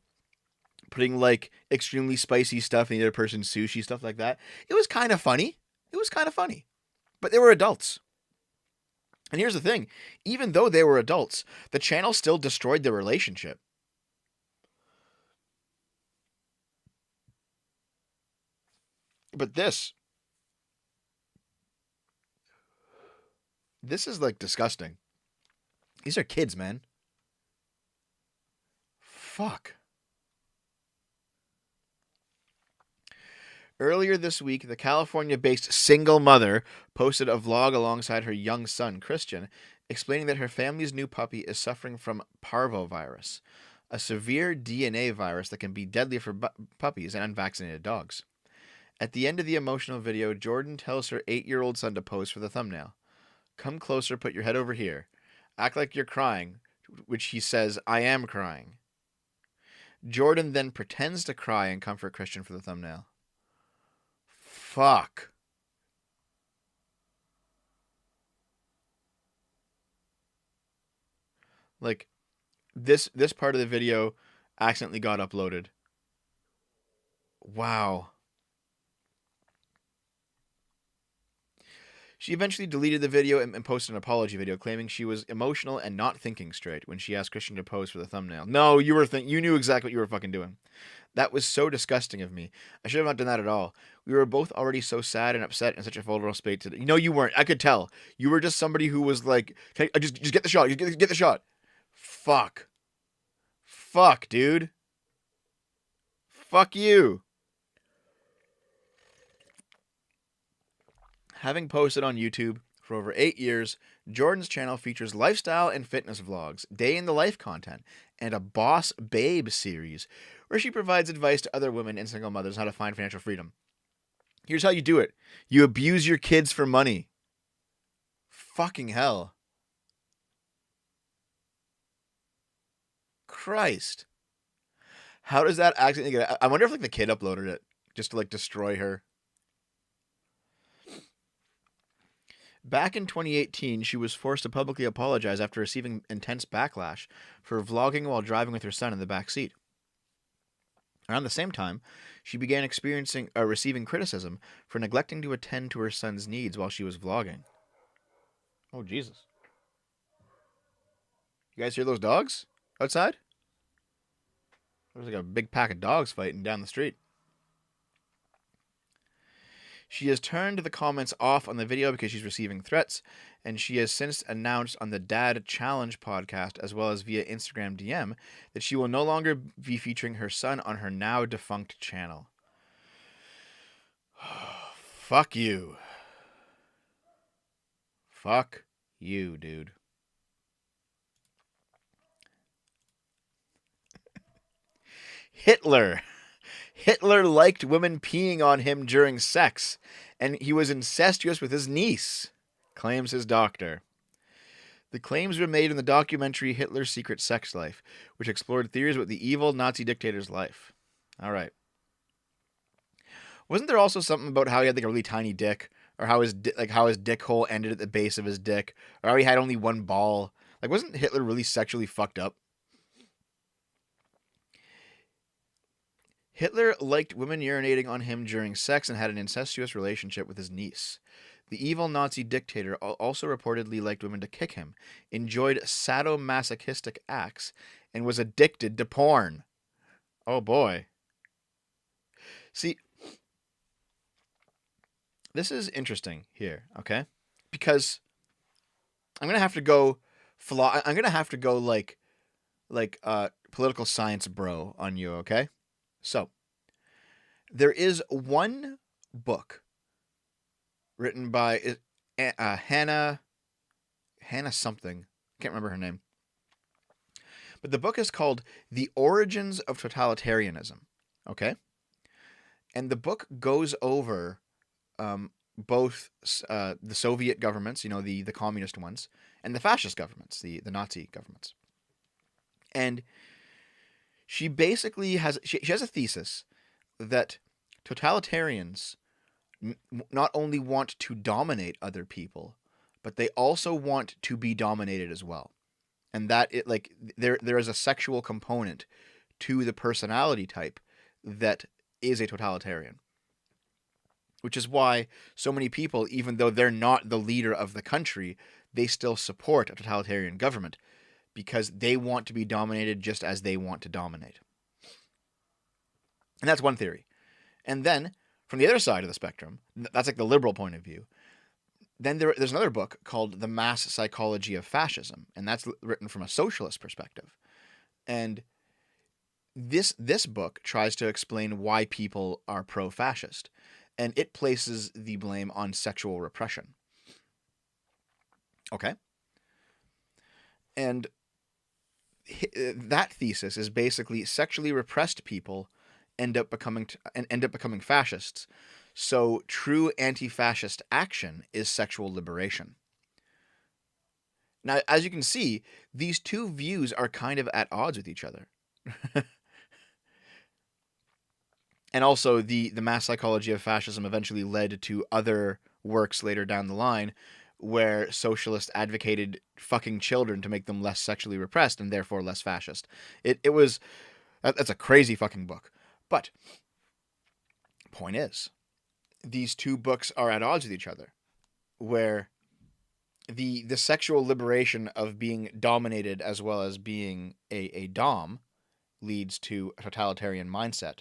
Speaker 1: Putting extremely spicy stuff in the other person's sushi, stuff like that. It was kind of funny. But they were adults. And here's the thing. Even though they were adults, the channel still destroyed their relationship. But this is like disgusting. These are kids, man. Fuck. Earlier this week, the California-based single mother posted a vlog alongside her young son, Christian, explaining that her family's new puppy is suffering from parvovirus, a severe DNA virus that can be deadly for puppies and unvaccinated dogs. At the end of the emotional video, Jordan tells her 8-year-old son to pose for the thumbnail. Come closer, put your head over here. Act like you're crying, which he says, I am crying. Jordan then pretends to cry and comfort Christian for the thumbnail. Fuck. Like, this part of the video accidentally got uploaded. Wow. She eventually deleted the video and posted an apology video claiming she was emotional and not thinking straight when she asked Christian to pose for the thumbnail. No, you knew exactly what you were fucking doing. That was so disgusting of me. I should have not done that at all. We were both already so sad and upset in such a vulnerable space today. No, you weren't. I could tell. You were just somebody who was like, just get the shot. Just get the shot. Fuck. Fuck, dude. Fuck you. Having posted on YouTube for over 8 years, Jordan's channel features lifestyle and fitness vlogs, day-in-the-life content, and a Boss Babe series, where she provides advice to other women and single mothers on how to find financial freedom. Here's how you do it. You abuse your kids for money. Fucking hell. Christ. How does that accidentally get... I wonder if like the kid uploaded it just to like destroy her. Back in 2018, she was forced to publicly apologize after receiving intense backlash for vlogging while driving with her son in the back seat. Around the same time, she began receiving criticism for neglecting to attend to her son's needs while she was vlogging. Oh, Jesus. You guys hear those dogs outside? There's like a big pack of dogs fighting down the street. She has turned the comments off on the video because she's receiving threats, and she has since announced on the Dad Challenge podcast, as well as via Instagram DM, that she will no longer be featuring her son on her now defunct channel. Fuck you. Fuck you, dude. Hitler liked women peeing on him during sex, and he was incestuous with his niece, claims his doctor. The claims were made in the documentary Hitler's Secret Sex Life, which explored theories about the evil Nazi dictator's life. All right. Wasn't there also something about how he had like a really tiny dick, or how his dick hole ended at the base of his dick, or how he had only one ball? Like, wasn't Hitler really sexually fucked up? Hitler liked women urinating on him during sex and had an incestuous relationship with his niece. The evil Nazi dictator also reportedly liked women to kick him, enjoyed sadomasochistic acts, and was addicted to porn. Oh boy. See, this is interesting here, okay? Because I'm going to have to go like political science bro on you, okay? So, there is one book written by Hannah something. I can't remember her name. But the book is called The Origins of Totalitarianism. Okay? And the book goes over both the Soviet governments, the communist ones, and the fascist governments, the Nazi governments. And she basically has a thesis that totalitarians not only want to dominate other people, but they also want to be dominated as well. And that there is a sexual component to the personality type that is a totalitarian. Which is why so many people, even though they're not the leader of the country, they still support a totalitarian government, because they want to be dominated just as they want to dominate. And that's one theory. And then, From the other side of the spectrum, that's like the liberal point of view. Then there's another book called The Mass Psychology of Fascism, and that's written from a socialist perspective. And this book tries to explain why people are pro-fascist, and it places the blame on sexual repression. Okay? And that thesis is basically sexually repressed people end up becoming fascists. So true anti-fascist action is sexual liberation. Now, as you can see, these two views are kind of at odds with each other. And also, the mass psychology of fascism eventually led to other works later down the line where socialists advocated fucking children to make them less sexually repressed and therefore less fascist. That's a crazy fucking book. But, point is, these two books are at odds with each other, where the sexual liberation of being dominated as well as being a dom leads to a totalitarian mindset,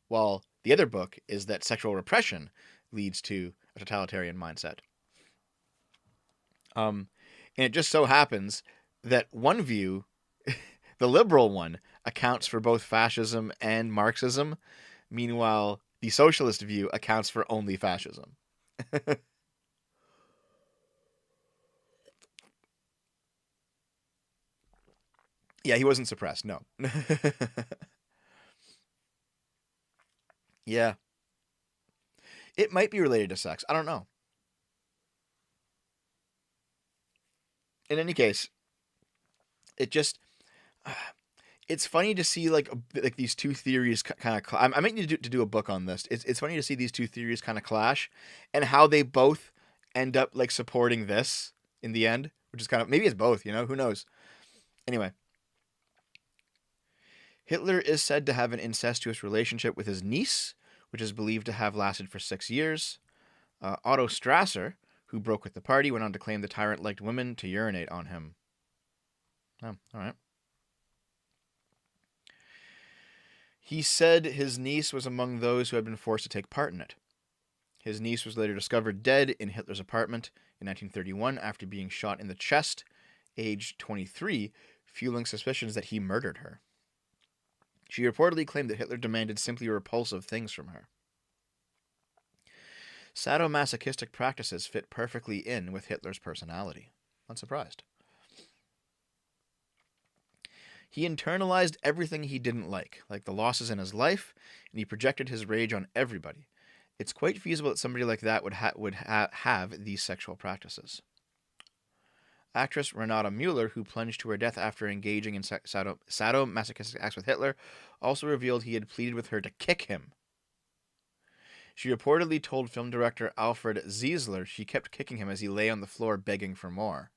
Speaker 1: while the other book is that sexual repression leads to a totalitarian mindset. And it just so happens that one view, the liberal one, accounts for both fascism and Marxism, meanwhile the socialist view accounts for only fascism. Yeah, he wasn't suppressed, no. Yeah. It might be related to sex. I don't know. In any case, it just... It's funny to see like these two theories kind of... I might need to do a book on this. It's funny to see these two theories kind of clash and how they both end up like supporting this in the end, which is kind of... Maybe it's both, you know? Who knows? Anyway. Hitler is said to have an incestuous relationship with his niece, which is believed to have lasted for 6 years. Otto Strasser, who broke with the party, went on to claim the tyrant liked women to urinate on him. Oh, all right. He said his niece was among those who had been forced to take part in it. His niece was later discovered dead in Hitler's apartment in 1931 after being shot in the chest, aged 23, fueling suspicions that he murdered her. She reportedly claimed that Hitler demanded simply repulsive things from her. Sadomasochistic practices fit perfectly in with Hitler's personality. Unsurprised. He internalized everything he didn't like the losses in his life, and he projected his rage on everybody. It's quite feasible that somebody like that would have these sexual practices. Actress Renata Mueller, who plunged to her death after engaging in sadomasochistic acts with Hitler, also revealed he had pleaded with her to kick him. She reportedly told film director Alfred Ziesler she kept kicking him as he lay on the floor begging for more.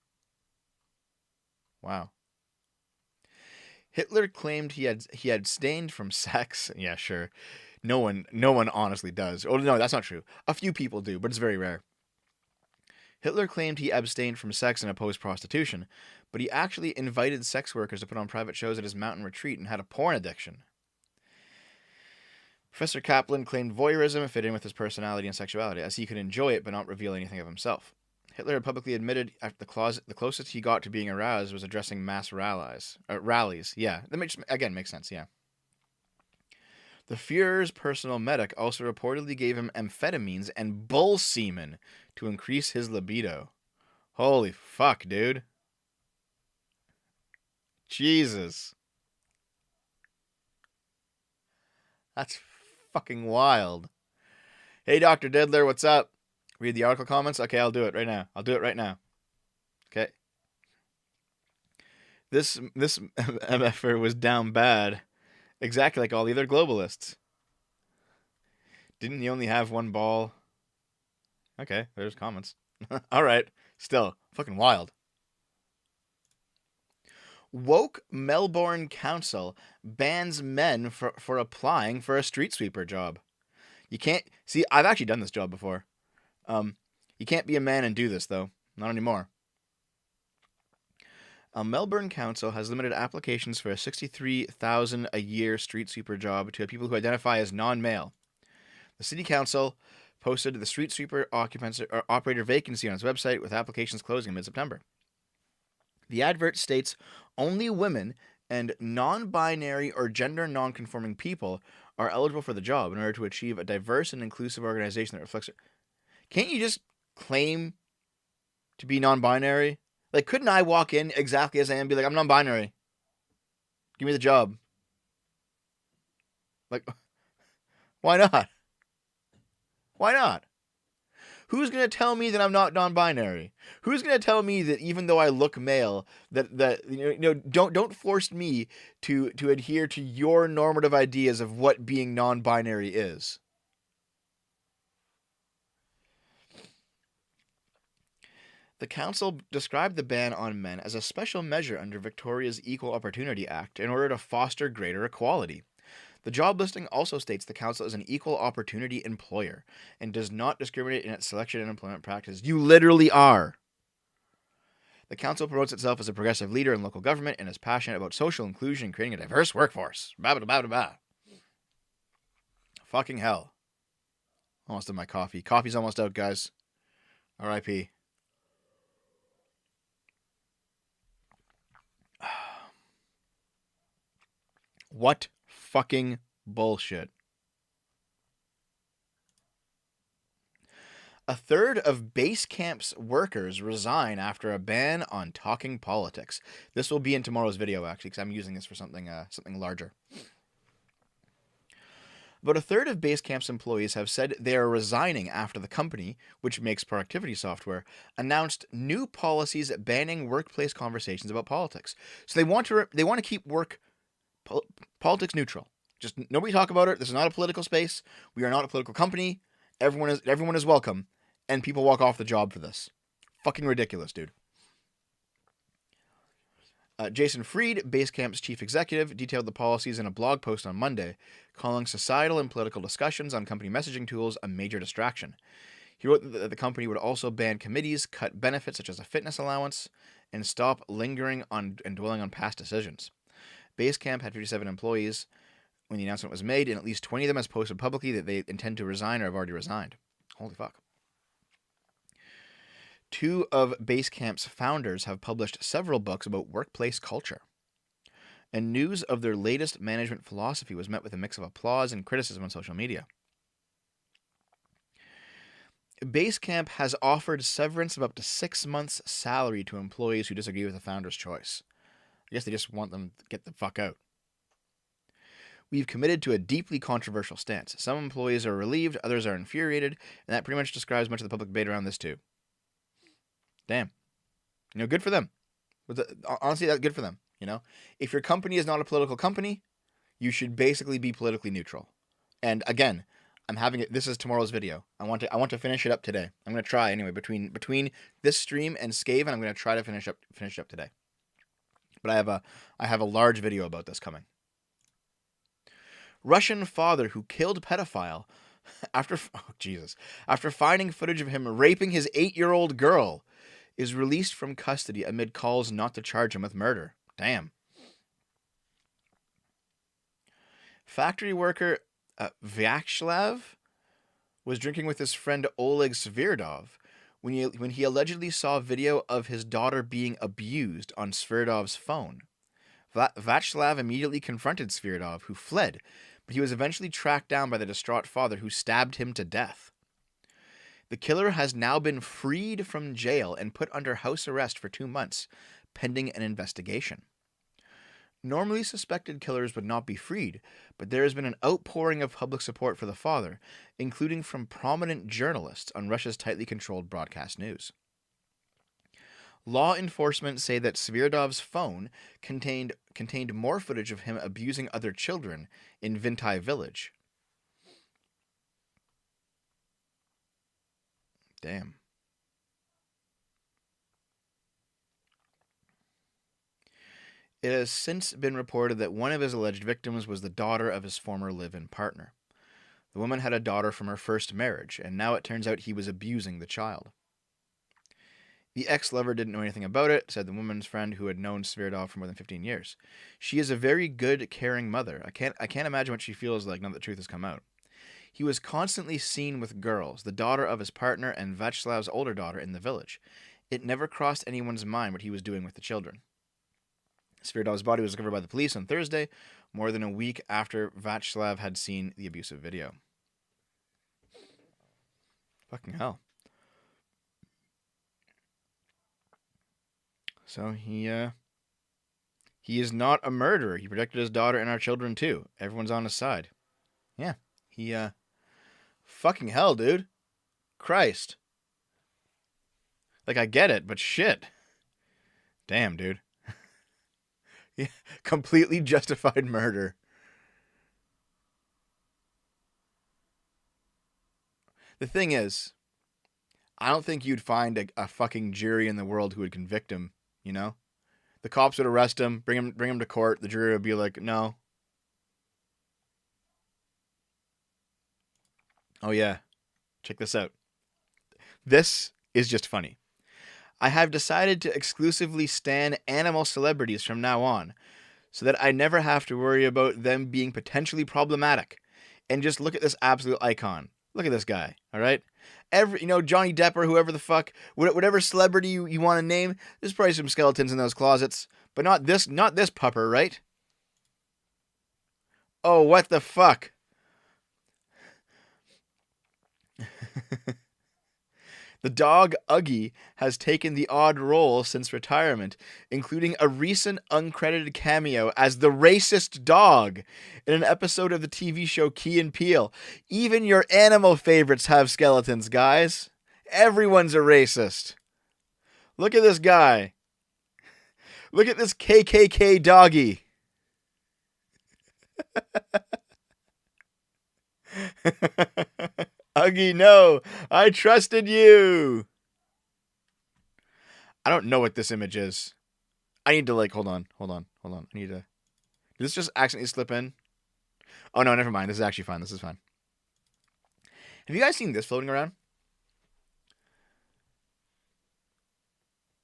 Speaker 1: Wow. Hitler claimed he had abstained from sex. Yeah, sure. No one honestly does. Oh no, that's not true. A few people do, but it's very rare. Hitler claimed he abstained from sex and opposed prostitution, but he actually invited sex workers to put on private shows at his mountain retreat and had a porn addiction. Professor Kaplan claimed voyeurism fit in with his personality and sexuality, as he could enjoy it but not reveal anything of himself. Hitler had publicly admitted the closest he got to being aroused was addressing mass rallies. Yeah, that makes sense, yeah. The Führer's personal medic also reportedly gave him amphetamines and bull semen to increase his libido. Holy fuck, dude. Jesus. That's fucking wild. Hey, Dr. Diddler, what's up? Read the article comments? Okay, I'll do it right now. Okay. This MFer was down bad. Exactly like all the other globalists. Didn't he only have one ball? Okay, there's comments. All right, still fucking wild. Woke Melbourne Council bans men for applying for a street sweeper job. You can't... See, I've actually done this job before. You can't be a man and do this, though. Not anymore. Melbourne Council has limited applications for a $63,000 a year street sweeper job to people who identify as non-male. The city council posted the street sweeper operator vacancy on its website with applications closing in mid-September. The advert states only women and non-binary or gender non-conforming people are eligible for the job in order to achieve a diverse and inclusive organization that reflects it. Can't you just claim to be non-binary? Like, couldn't I walk in exactly as I am and be like, I'm non-binary. Give me the job. Like, why not? Why not? Who's going to tell me that I'm not non-binary? Who's going to tell me that even though I look male, that don't force me to adhere to your normative ideas of what being non-binary is. The council described the ban on men as a special measure under Victoria's Equal Opportunity Act in order to foster greater equality. The job listing also states the council is an equal opportunity employer and does not discriminate in its selection and employment practices. You literally are. The council promotes itself as a progressive leader in local government and is passionate about social inclusion and creating a diverse workforce. Fucking hell. Almost done my coffee. Coffee's almost out, guys. R.I.P. What fucking bullshit. A third of Basecamp's workers resign after a ban on talking politics. This will be in tomorrow's video, actually, because I'm using this for something larger. About a third of Basecamp's employees have said they are resigning after the company, which makes productivity software, announced new policies banning workplace conversations about politics. So they want to keep work politics neutral. Just nobody talk about it. This is not a political space. We are not a political company. Everyone is welcome, and people walk off the job for this. Fucking ridiculous, dude. Jason Fried, Basecamp's chief executive, detailed the policies in a blog post on Monday, calling societal and political discussions on company messaging tools a major distraction. He wrote that the company would also ban committees, cut benefits such as a fitness allowance, and stop lingering on and dwelling on past decisions. Basecamp had 57 employees when the announcement was made, and at least 20 of them has posted publicly that they intend to resign or have already resigned. Holy fuck. Two of Basecamp's founders have published several books about workplace culture. And news of their latest management philosophy was met with a mix of applause and criticism on social media. Basecamp has offered severance of up to 6 months' salary to employees who disagree with the founder's choice. I guess they just want them to get the fuck out. We've committed to a deeply controversial stance. Some employees are relieved, others are infuriated, and that pretty much describes much of the public debate around this too. Damn. Good for them. Honestly, that's good for them. If your company is not a political company, you should basically be politically neutral. And again, I'm having it. This is tomorrow's video. I want to finish it up today. I'm going to try anyway between this stream and Skaven. I'm going to try to finish it up today. But I have a large video about this coming. Russian father who killed pedophile after finding footage of him raping his 8-year-old girl is released from custody amid calls not to charge him with murder. Damn. Factory worker Vyacheslav was drinking with his friend Oleg Svirdov when he allegedly saw a video of his daughter being abused on Svirdov's phone. Vyacheslav immediately confronted Svirdov, who fled, but he was eventually tracked down by the distraught father, who stabbed him to death. The killer has now been freed from jail and put under house arrest for 2 months, pending an investigation. Normally suspected killers would not be freed, but there has been an outpouring of public support for the father, including from prominent journalists on Russia's tightly controlled broadcast news. Law enforcement say that Svirdov's phone contained more footage of him abusing other children in Vintai village. Damn. It has since been reported that one of his alleged victims was the daughter of his former live-in partner. The woman had a daughter from her first marriage, and now it turns out he was abusing the child. The ex-lover didn't know anything about it, said the woman's friend who had known Svirdov for more than 15 years. She is a very good, caring mother. I can't imagine what she feels like now that the truth has come out. He was constantly seen with girls, the daughter of his partner and Vacheslav's older daughter in the village. It never crossed anyone's mind what he was doing with the children. Sviridov's body was discovered by the police on Thursday, more than a week after Vacheslav had seen the abusive video. Fucking hell. So he is not a murderer. He protected his daughter and our children too. Everyone's on his side. Yeah. He fucking hell, dude. Christ. Like, I get it, but shit. Damn, dude. Yeah, completely justified murder. The thing is, I don't think you'd find a fucking jury in the world who would convict him, you know? The cops would arrest him, bring him to court. The jury would be like, no. Oh, yeah. Check this out. This is just funny. I have decided to exclusively stan animal celebrities from now on, so that I never have to worry about them being potentially problematic. And just look at this absolute icon. Look at this guy, all right? Johnny Depp or whoever the fuck, whatever celebrity you want to name, there's probably some skeletons in those closets, but not this pupper, right? Oh, what the fuck? The dog Uggy has taken the odd role since retirement, including a recent uncredited cameo as the racist dog in an episode of the TV show Key and Peele. Even your animal favorites have skeletons, guys. Everyone's a racist. Look at this guy. Look at this KKK doggy. Uggy, no, I trusted you. I don't know what this image is. I need to hold on. I need to. Did this just accidentally slip in? Oh no, never mind. This is actually fine. This is fine. Have you guys seen this floating around?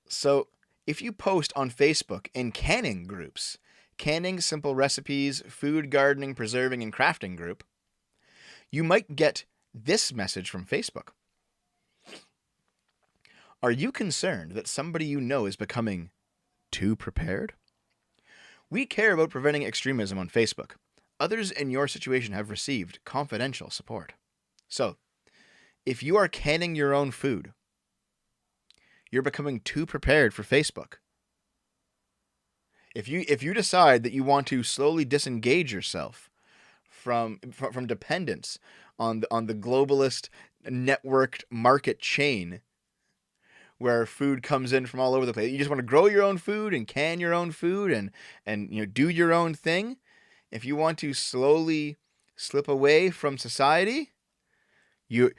Speaker 1: So, if you post on Facebook in canning groups, canning, simple recipes, food, gardening, preserving, and crafting group, you might get this message from Facebook. Are you concerned that somebody you know is becoming too prepared? We care about preventing extremism on Facebook. Others in your situation have received confidential support. So, if you are canning your own food, you're becoming too prepared for Facebook. If you decide that you want to slowly disengage yourself from dependence on the globalist networked market chain where food comes in from all over the place. You just want to grow your own food and can your own food and do your own thing. If you want to slowly slip away from society, it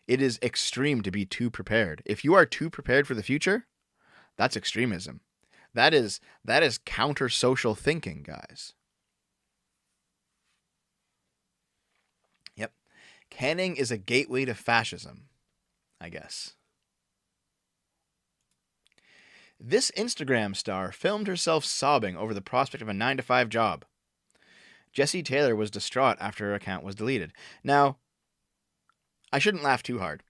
Speaker 1: is extreme to be too prepared. If you are too prepared for the future, that's extremism. That is counter social thinking, guys. Yep. Canning is a gateway to fascism, I guess. This Instagram star filmed herself sobbing over the prospect of a 9-to-5 job. Jessie Taylor was distraught after her account was deleted. Now, I shouldn't laugh too hard,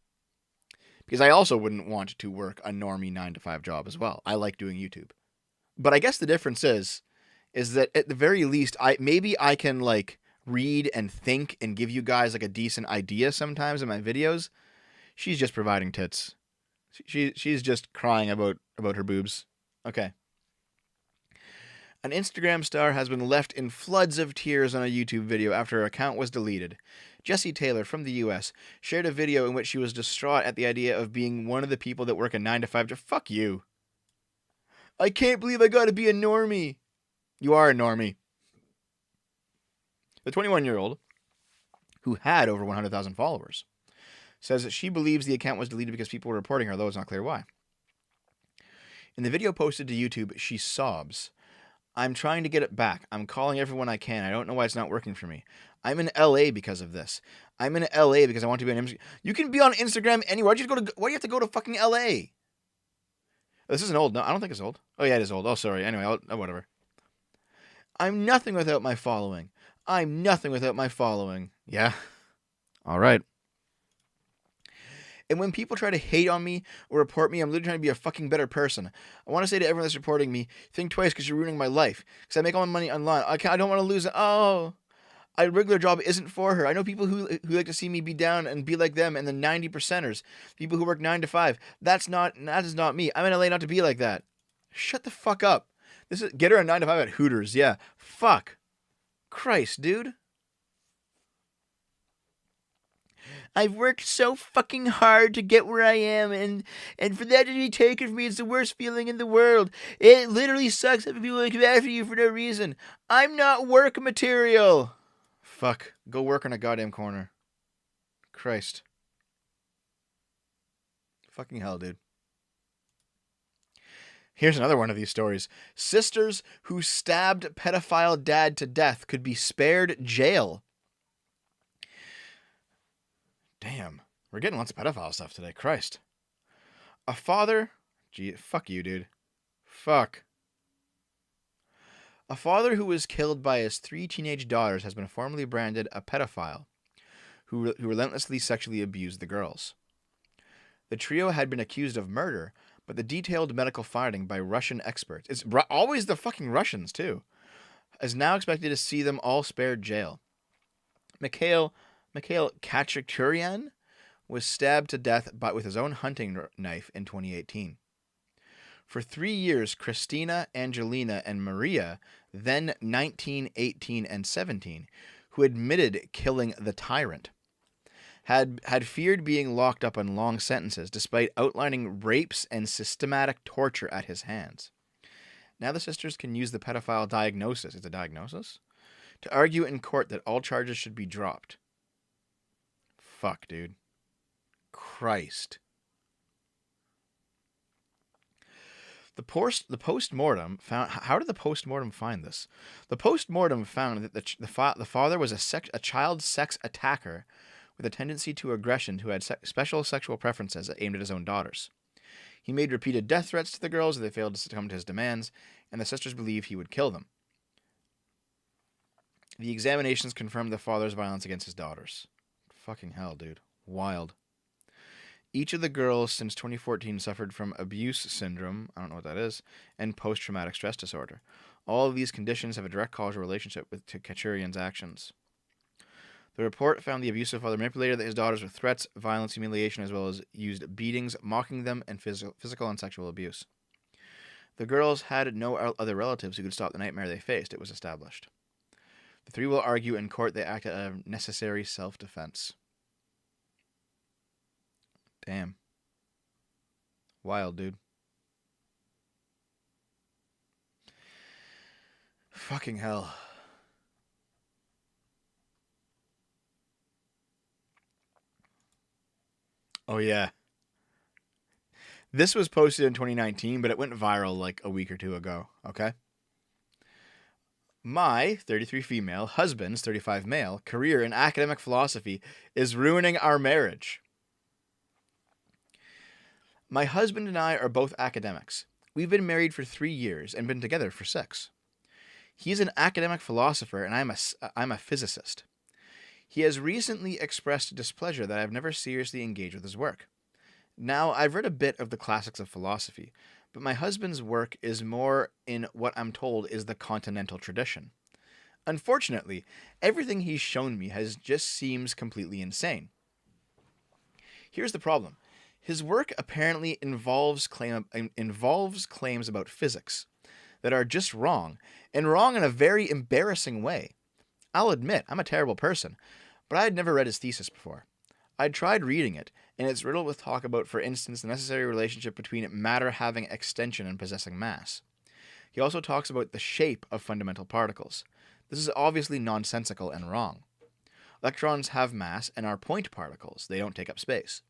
Speaker 1: because I also wouldn't want to work a normie 9-to-5 job as well. I like doing YouTube. But I guess the difference is that at the very least, I can read and think and give you guys a decent idea sometimes in my videos. She's just providing tits. She's just crying about her boobs. Okay. An Instagram star has been left in floods of tears on a YouTube video after her account was deleted. Jessie Taylor from the US shared a video in which she was distraught at the idea of being one of the people that work a 9-to-5 job. Fuck you. I can't believe I gotta be a normie. You are a normie. The 21-year-old, who had over 100,000 followers, says that she believes the account was deleted because people were reporting her, though it's not clear why. In the video posted to YouTube, she sobs. I'm trying to get it back. I'm calling everyone I can. I don't know why it's not working for me. I'm in LA because of this. I'm in LA because I want to be on Instagram. You can be on Instagram anywhere. Why do you have to go to fucking LA? This isn't old. No, I don't think it's old. Oh, yeah, it is old. Oh, sorry. Anyway, whatever. I'm nothing without my following. I'm nothing without my following. Yeah. All right. And when people try to hate on me or report me, I'm literally trying to be a fucking better person. I want to say to everyone that's reporting me, think twice because you're ruining my life. Because I make all my money online. I don't want to lose it. Oh, a regular job isn't for her. I know people who like to see me be down and be like them, and the 90%ers, people who work 9 to 5. That is not me. I'm in LA not to be like that. Shut the fuck up. Get her a 9 to 5 at Hooters. Yeah. Fuck. Christ, dude. I've worked so fucking hard to get where I am, and for that to be taken from me is the worst feeling in the world. It literally sucks having people come after you for no reason. I'm not work material. Fuck. Go work on a goddamn corner. Christ. Fucking hell, dude. Here's another one of these stories. Sisters who stabbed pedophile dad to death could be spared jail. Damn. We're getting lots of pedophile stuff today. Christ. A father... Gee, fuck you, dude. Fuck. A father who was killed by his 3 teenage daughters has been formally branded a pedophile who relentlessly sexually abused the girls. The trio had been accused of murder, but the detailed medical finding by Russian experts, it's always the fucking Russians too, is now expected to see them all spared jail. Mikhail Khachaturian was stabbed to death with his own hunting knife in 2018. For 3 years, Christina, Angelina, and Maria, then 19, 18, and 17, who admitted killing the tyrant, had feared being locked up on long sentences despite outlining rapes and systematic torture at his hands. Now the sisters can use the pedophile diagnosis, it's a diagnosis, to argue in court that all charges should be dropped. Fuck, dude. Christ. The post-mortem found... How did the post-mortem find this? The post-mortem found that the father was a child sex attacker with a tendency to aggression who had special sexual preferences aimed at his own daughters. He made repeated death threats to the girls if they failed to succumb to his demands, and the sisters believed he would kill them. The examinations confirmed the father's violence against his daughters. Fucking hell, dude. Wild. Each of the girls since 2014 suffered from abuse syndrome, I don't know what that is, and post-traumatic stress disorder. All of these conditions have a direct causal relationship to Khachaturian's actions. The report found the abusive father manipulated his daughters with threats, violence, humiliation, as well as used beatings, mocking them, and physical and sexual abuse. The girls had no other relatives who could stop the nightmare they faced, it was established. The 3 will argue in court they acted out of necessary self-defense. Damn. Wild, dude. Fucking hell. Oh, yeah. This was posted in 2019, but it went viral like a week or 2 ago, okay? My, 33 female, husband's, 35 male, career in academic philosophy is ruining our marriage. My husband and I are both academics. We've been married for 3 years and been together for 6. He's an academic philosopher and I'm a physicist. He has recently expressed displeasure that I've never seriously engaged with his work. Now, I've read a bit of the classics of philosophy, but my husband's work is more in what I'm told is the continental tradition. Unfortunately, everything he's shown me just seems completely insane. Here's the problem. His work apparently involves claims about physics that are just wrong, and wrong in a very embarrassing way. I'll admit, I'm a terrible person, but I had never read his thesis before. I'd tried reading it, and it's riddled with talk about, for instance, the necessary relationship between matter having extension and possessing mass. He also talks about the shape of fundamental particles. This is obviously nonsensical and wrong. Electrons have mass and are point particles. They don't take up space.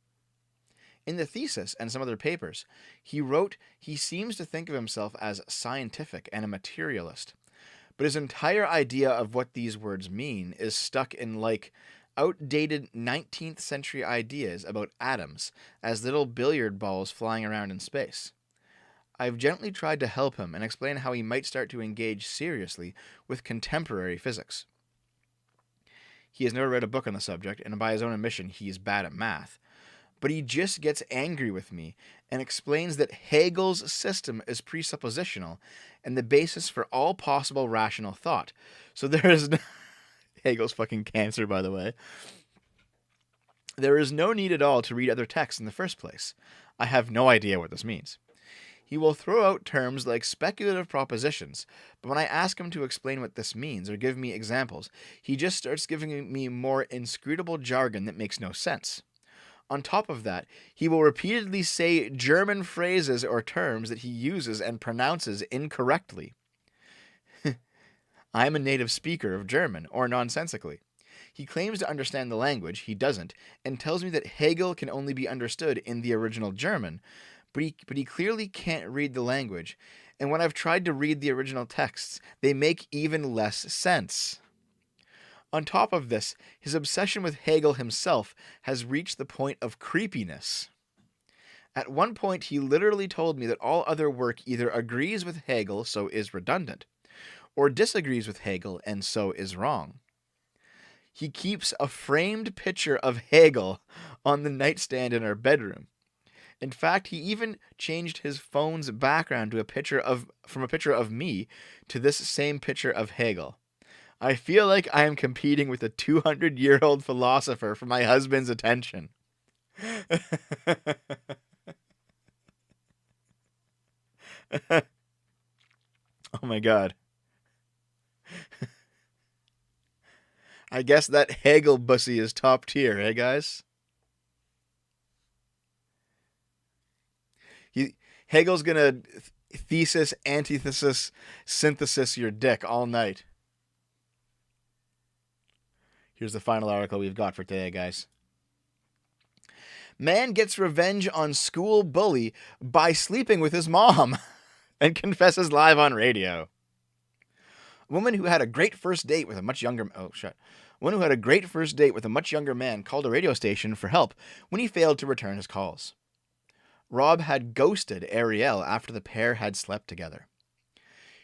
Speaker 1: In the thesis and some other papers, he wrote he seems to think of himself as scientific and a materialist, but his entire idea of what these words mean is stuck in like outdated 19th century ideas about atoms as little billiard balls flying around in space. I've gently tried to help him and explain how he might start to engage seriously with contemporary physics. He has never read a book on the subject, and by his own admission, he is bad at math. But he just gets angry with me and explains that Hegel's system is presuppositional and the basis for all possible rational thought. So there is no... Hegel's fucking cancer, by the way. There is no need at all to read other texts in the first place. I have no idea what this means. He will throw out terms like speculative propositions, but when I ask him to explain what this means or give me examples, he just starts giving me more inscrutable jargon that makes no sense. On top of that, he will repeatedly say German phrases or terms that he uses and pronounces incorrectly. I am a native speaker of German, or nonsensically. He claims to understand the language, he doesn't, and tells me that Hegel can only be understood in the original German, but he clearly can't read the language, and when I've tried to read the original texts, they make even less sense. On top of this, his obsession with Hegel himself has reached the point of creepiness. At one point, he literally told me that all other work either agrees with Hegel, so is redundant, or disagrees with Hegel, and so is wrong. He keeps a framed picture of Hegel on the nightstand in our bedroom. In fact, he even changed his phone's background to from a picture of me to this same picture of Hegel. I feel like I am competing with a 200-year-old philosopher for my husband's attention. Oh my god. I guess that Hegel bussy is top tier, eh, guys? Hegel's gonna thesis, antithesis, synthesis your dick all night. Here's the final article we've got for today, guys. Man gets revenge on school bully by sleeping with his mom and confesses live on radio. A woman who had a great first date with a much younger... One who had a great first date with a much younger man called a radio station for help when he failed to return his calls. Rob had ghosted Ariel after the pair had slept together.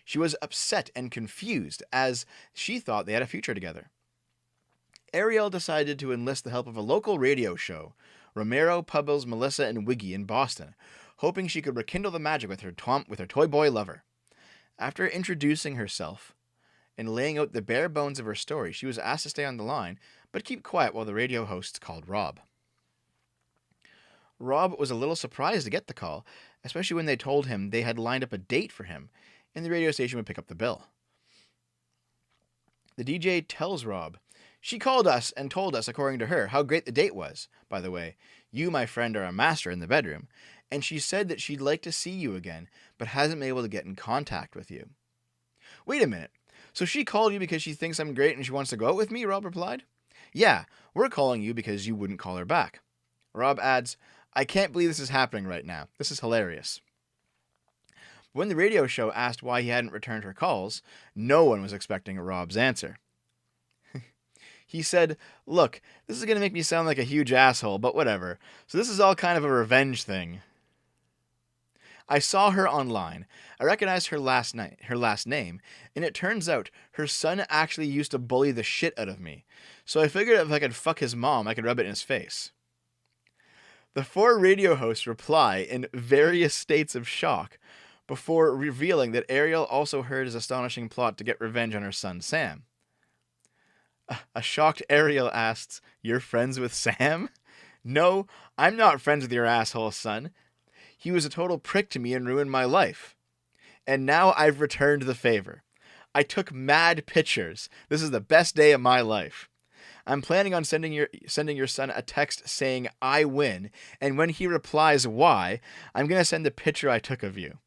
Speaker 1: She was upset and confused as she thought they had a future together. Ariel decided to enlist the help of a local radio show, Romero, Pubbles, Melissa, and Wiggy in Boston, hoping she could rekindle the magic with her toy boy lover. After introducing herself and laying out the bare bones of her story, she was asked to stay on the line, but keep quiet while the radio hosts called Rob. Rob was a little surprised to get the call, especially when they told him they had lined up a date for him, and the radio station would pick up the bill. The DJ tells Rob, "She called us and told us, according to her, how great the date was. By the way, you, my friend, are a master in the bedroom, and she said that she'd like to see you again, but hasn't been able to get in contact with you." "Wait a minute. So she called you because she thinks I'm great and she wants to go out with me?" Rob replied. "Yeah, we're calling you because you wouldn't call her back." Rob adds, "I can't believe this is happening right now. This is hilarious." When the radio show asked why he hadn't returned her calls, no one was expecting Rob's answer. He said, "Look, this is going to make me sound like a huge asshole, but whatever. So this is all kind of a revenge thing. I saw her online. I recognized her last name, and it turns out her son actually used to bully the shit out of me. So I figured if I could fuck his mom, I could rub it in his face." The four radio hosts reply in various states of shock before revealing that Ariel also heard his astonishing plot to get revenge on her son, Sam. A shocked Ariel asks, "You're friends with Sam?" "No, I'm not friends with your asshole son. He was a total prick to me and ruined my life. And now I've returned the favor. I took mad pictures. This is the best day of my life. I'm planning on sending your son a text saying I win, and when he replies why, I'm going to send the picture I took of you."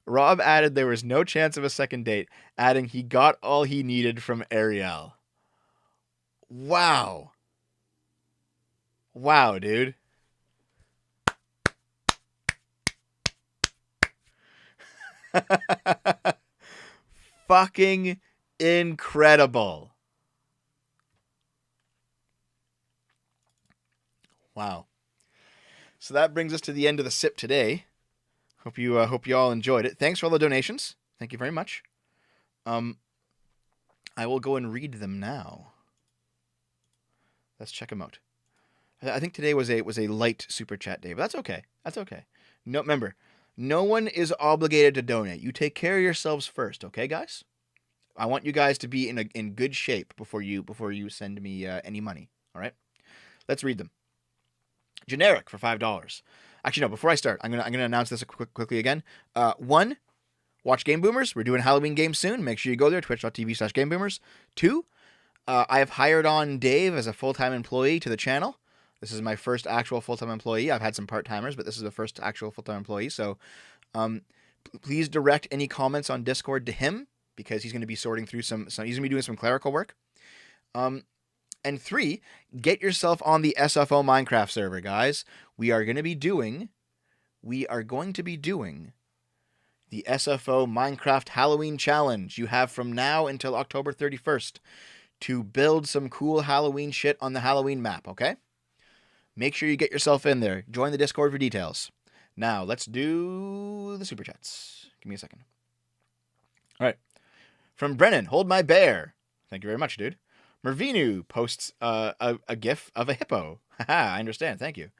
Speaker 1: Rob added there was no chance of a second date, adding he got all he needed from Ariel. Wow. Wow, dude. Fucking incredible. Wow. So that brings us to the end of the sip today. Hope you all enjoyed it. Thanks for all the donations. Thank you very much. I will go and read them now. Let's check him out. I think today was a light super chat day, but that's okay. That's okay. No, remember, no one is obligated to donate. You take care of yourselves first, okay, guys? I want you guys to be in good shape before you send me any money. All right. Let's read them. Generic for $5. Actually, no. Before I start, I'm gonna announce this quickly again. One, watch Game Boomers. We're doing Halloween games soon. Make sure you go there, twitch.tv/GameBoomers. Two, I have hired on Dave as a full-time employee to the channel. This is my first actual full-time employee. I've had some part-timers, but this is the first actual full-time employee. So, please direct any comments on Discord to him because he's going to be sorting through some. He's going to be doing some clerical work. And three, get yourself on the SFO Minecraft server, guys. We are going to be doing the SFO Minecraft Halloween Challenge. You have from now until October 31st to build some cool Halloween shit on the Halloween map, okay? Make sure you get yourself in there. Join the Discord for details. Now, let's do the Super Chats. Give me a second. All right. From Brennan, hold my bear. Thank you very much, dude. Mervinu posts a gif of a hippo. Haha, I understand. Thank you.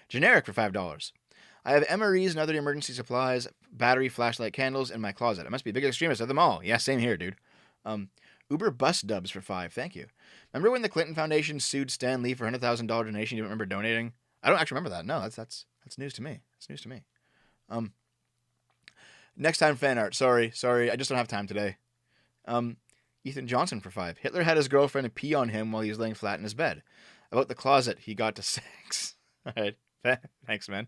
Speaker 1: Generic for $5. I have MREs and other emergency supplies, battery, flashlight, candles in my closet. I must be the biggest extremist of them all. Yeah, same here, dude. Uber bus dubs for $5. Thank you. Remember when the Clinton Foundation sued Stan Lee for $100,000 donation? You don't remember donating? I don't actually remember that. No, that's news to me. It's news to me. Next time fan art. Sorry. I just don't have time today. Ethan Johnson for $5. Hitler had his girlfriend pee on him while he was laying flat in his bed. About the closet, he got to sex. All right. Thanks, man.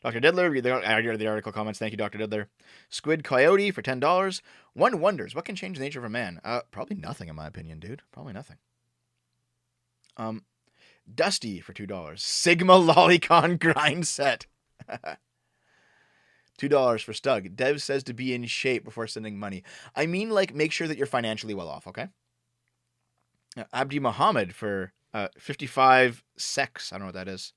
Speaker 1: Dr. Diddler, read the article comments. Thank you, Dr. Diddler. Squid Coyote for $10. One wonders, what can change the nature of a man? Probably nothing, in my opinion, dude. Probably nothing. Dusty for $2. Sigma Lolicon grind set. $2 for Stug. Dev says to be in shape before sending money. I mean, like, make sure that you're financially well off, okay? Abdi Muhammad for 55 sex. I don't know what that is.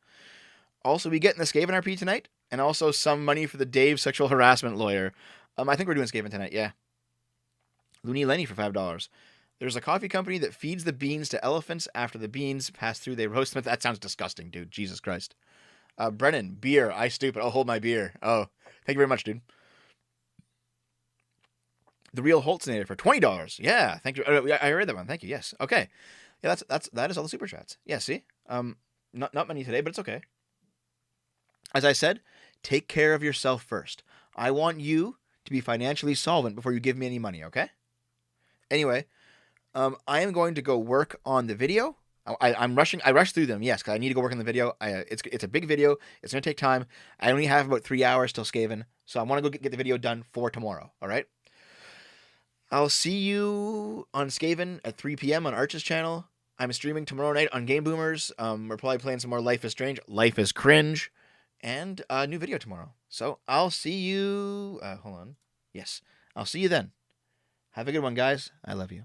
Speaker 1: Also, we getting the Skaven RP tonight, and also some money for the Dave sexual harassment lawyer. I think we're doing Skaven tonight, yeah. Looney Lenny for $5. There's a coffee company that feeds the beans to elephants. After the beans pass through, they roast them. That sounds disgusting, dude. Jesus Christ. Brennan, beer. I stupid. I'll hold my beer. Oh, thank you very much, dude. The Real Holtznator for $20. Yeah, thank you. I read that one. Thank you. Yes. Okay. Yeah, that is all the super chats. Yeah, see? Not many today, but it's okay. As I said, take care of yourself first. I want you to be financially solvent before you give me any money, okay? Anyway, I am going to go work on the video. I rushed through them, yes, because I need to go work on the video. It's a big video. It's going to take time. I only have about 3 hours till Skaven, so I want to go get the video done for tomorrow, all right? I'll see you on Skaven at 3 p.m. on Arch's channel. I'm streaming tomorrow night on Game Boomers. We're probably playing some more Life is Strange, Life is Cringe, and a new video tomorrow. So I'll see you... hold on. Yes, I'll see you then. Have a good one, guys. I love you.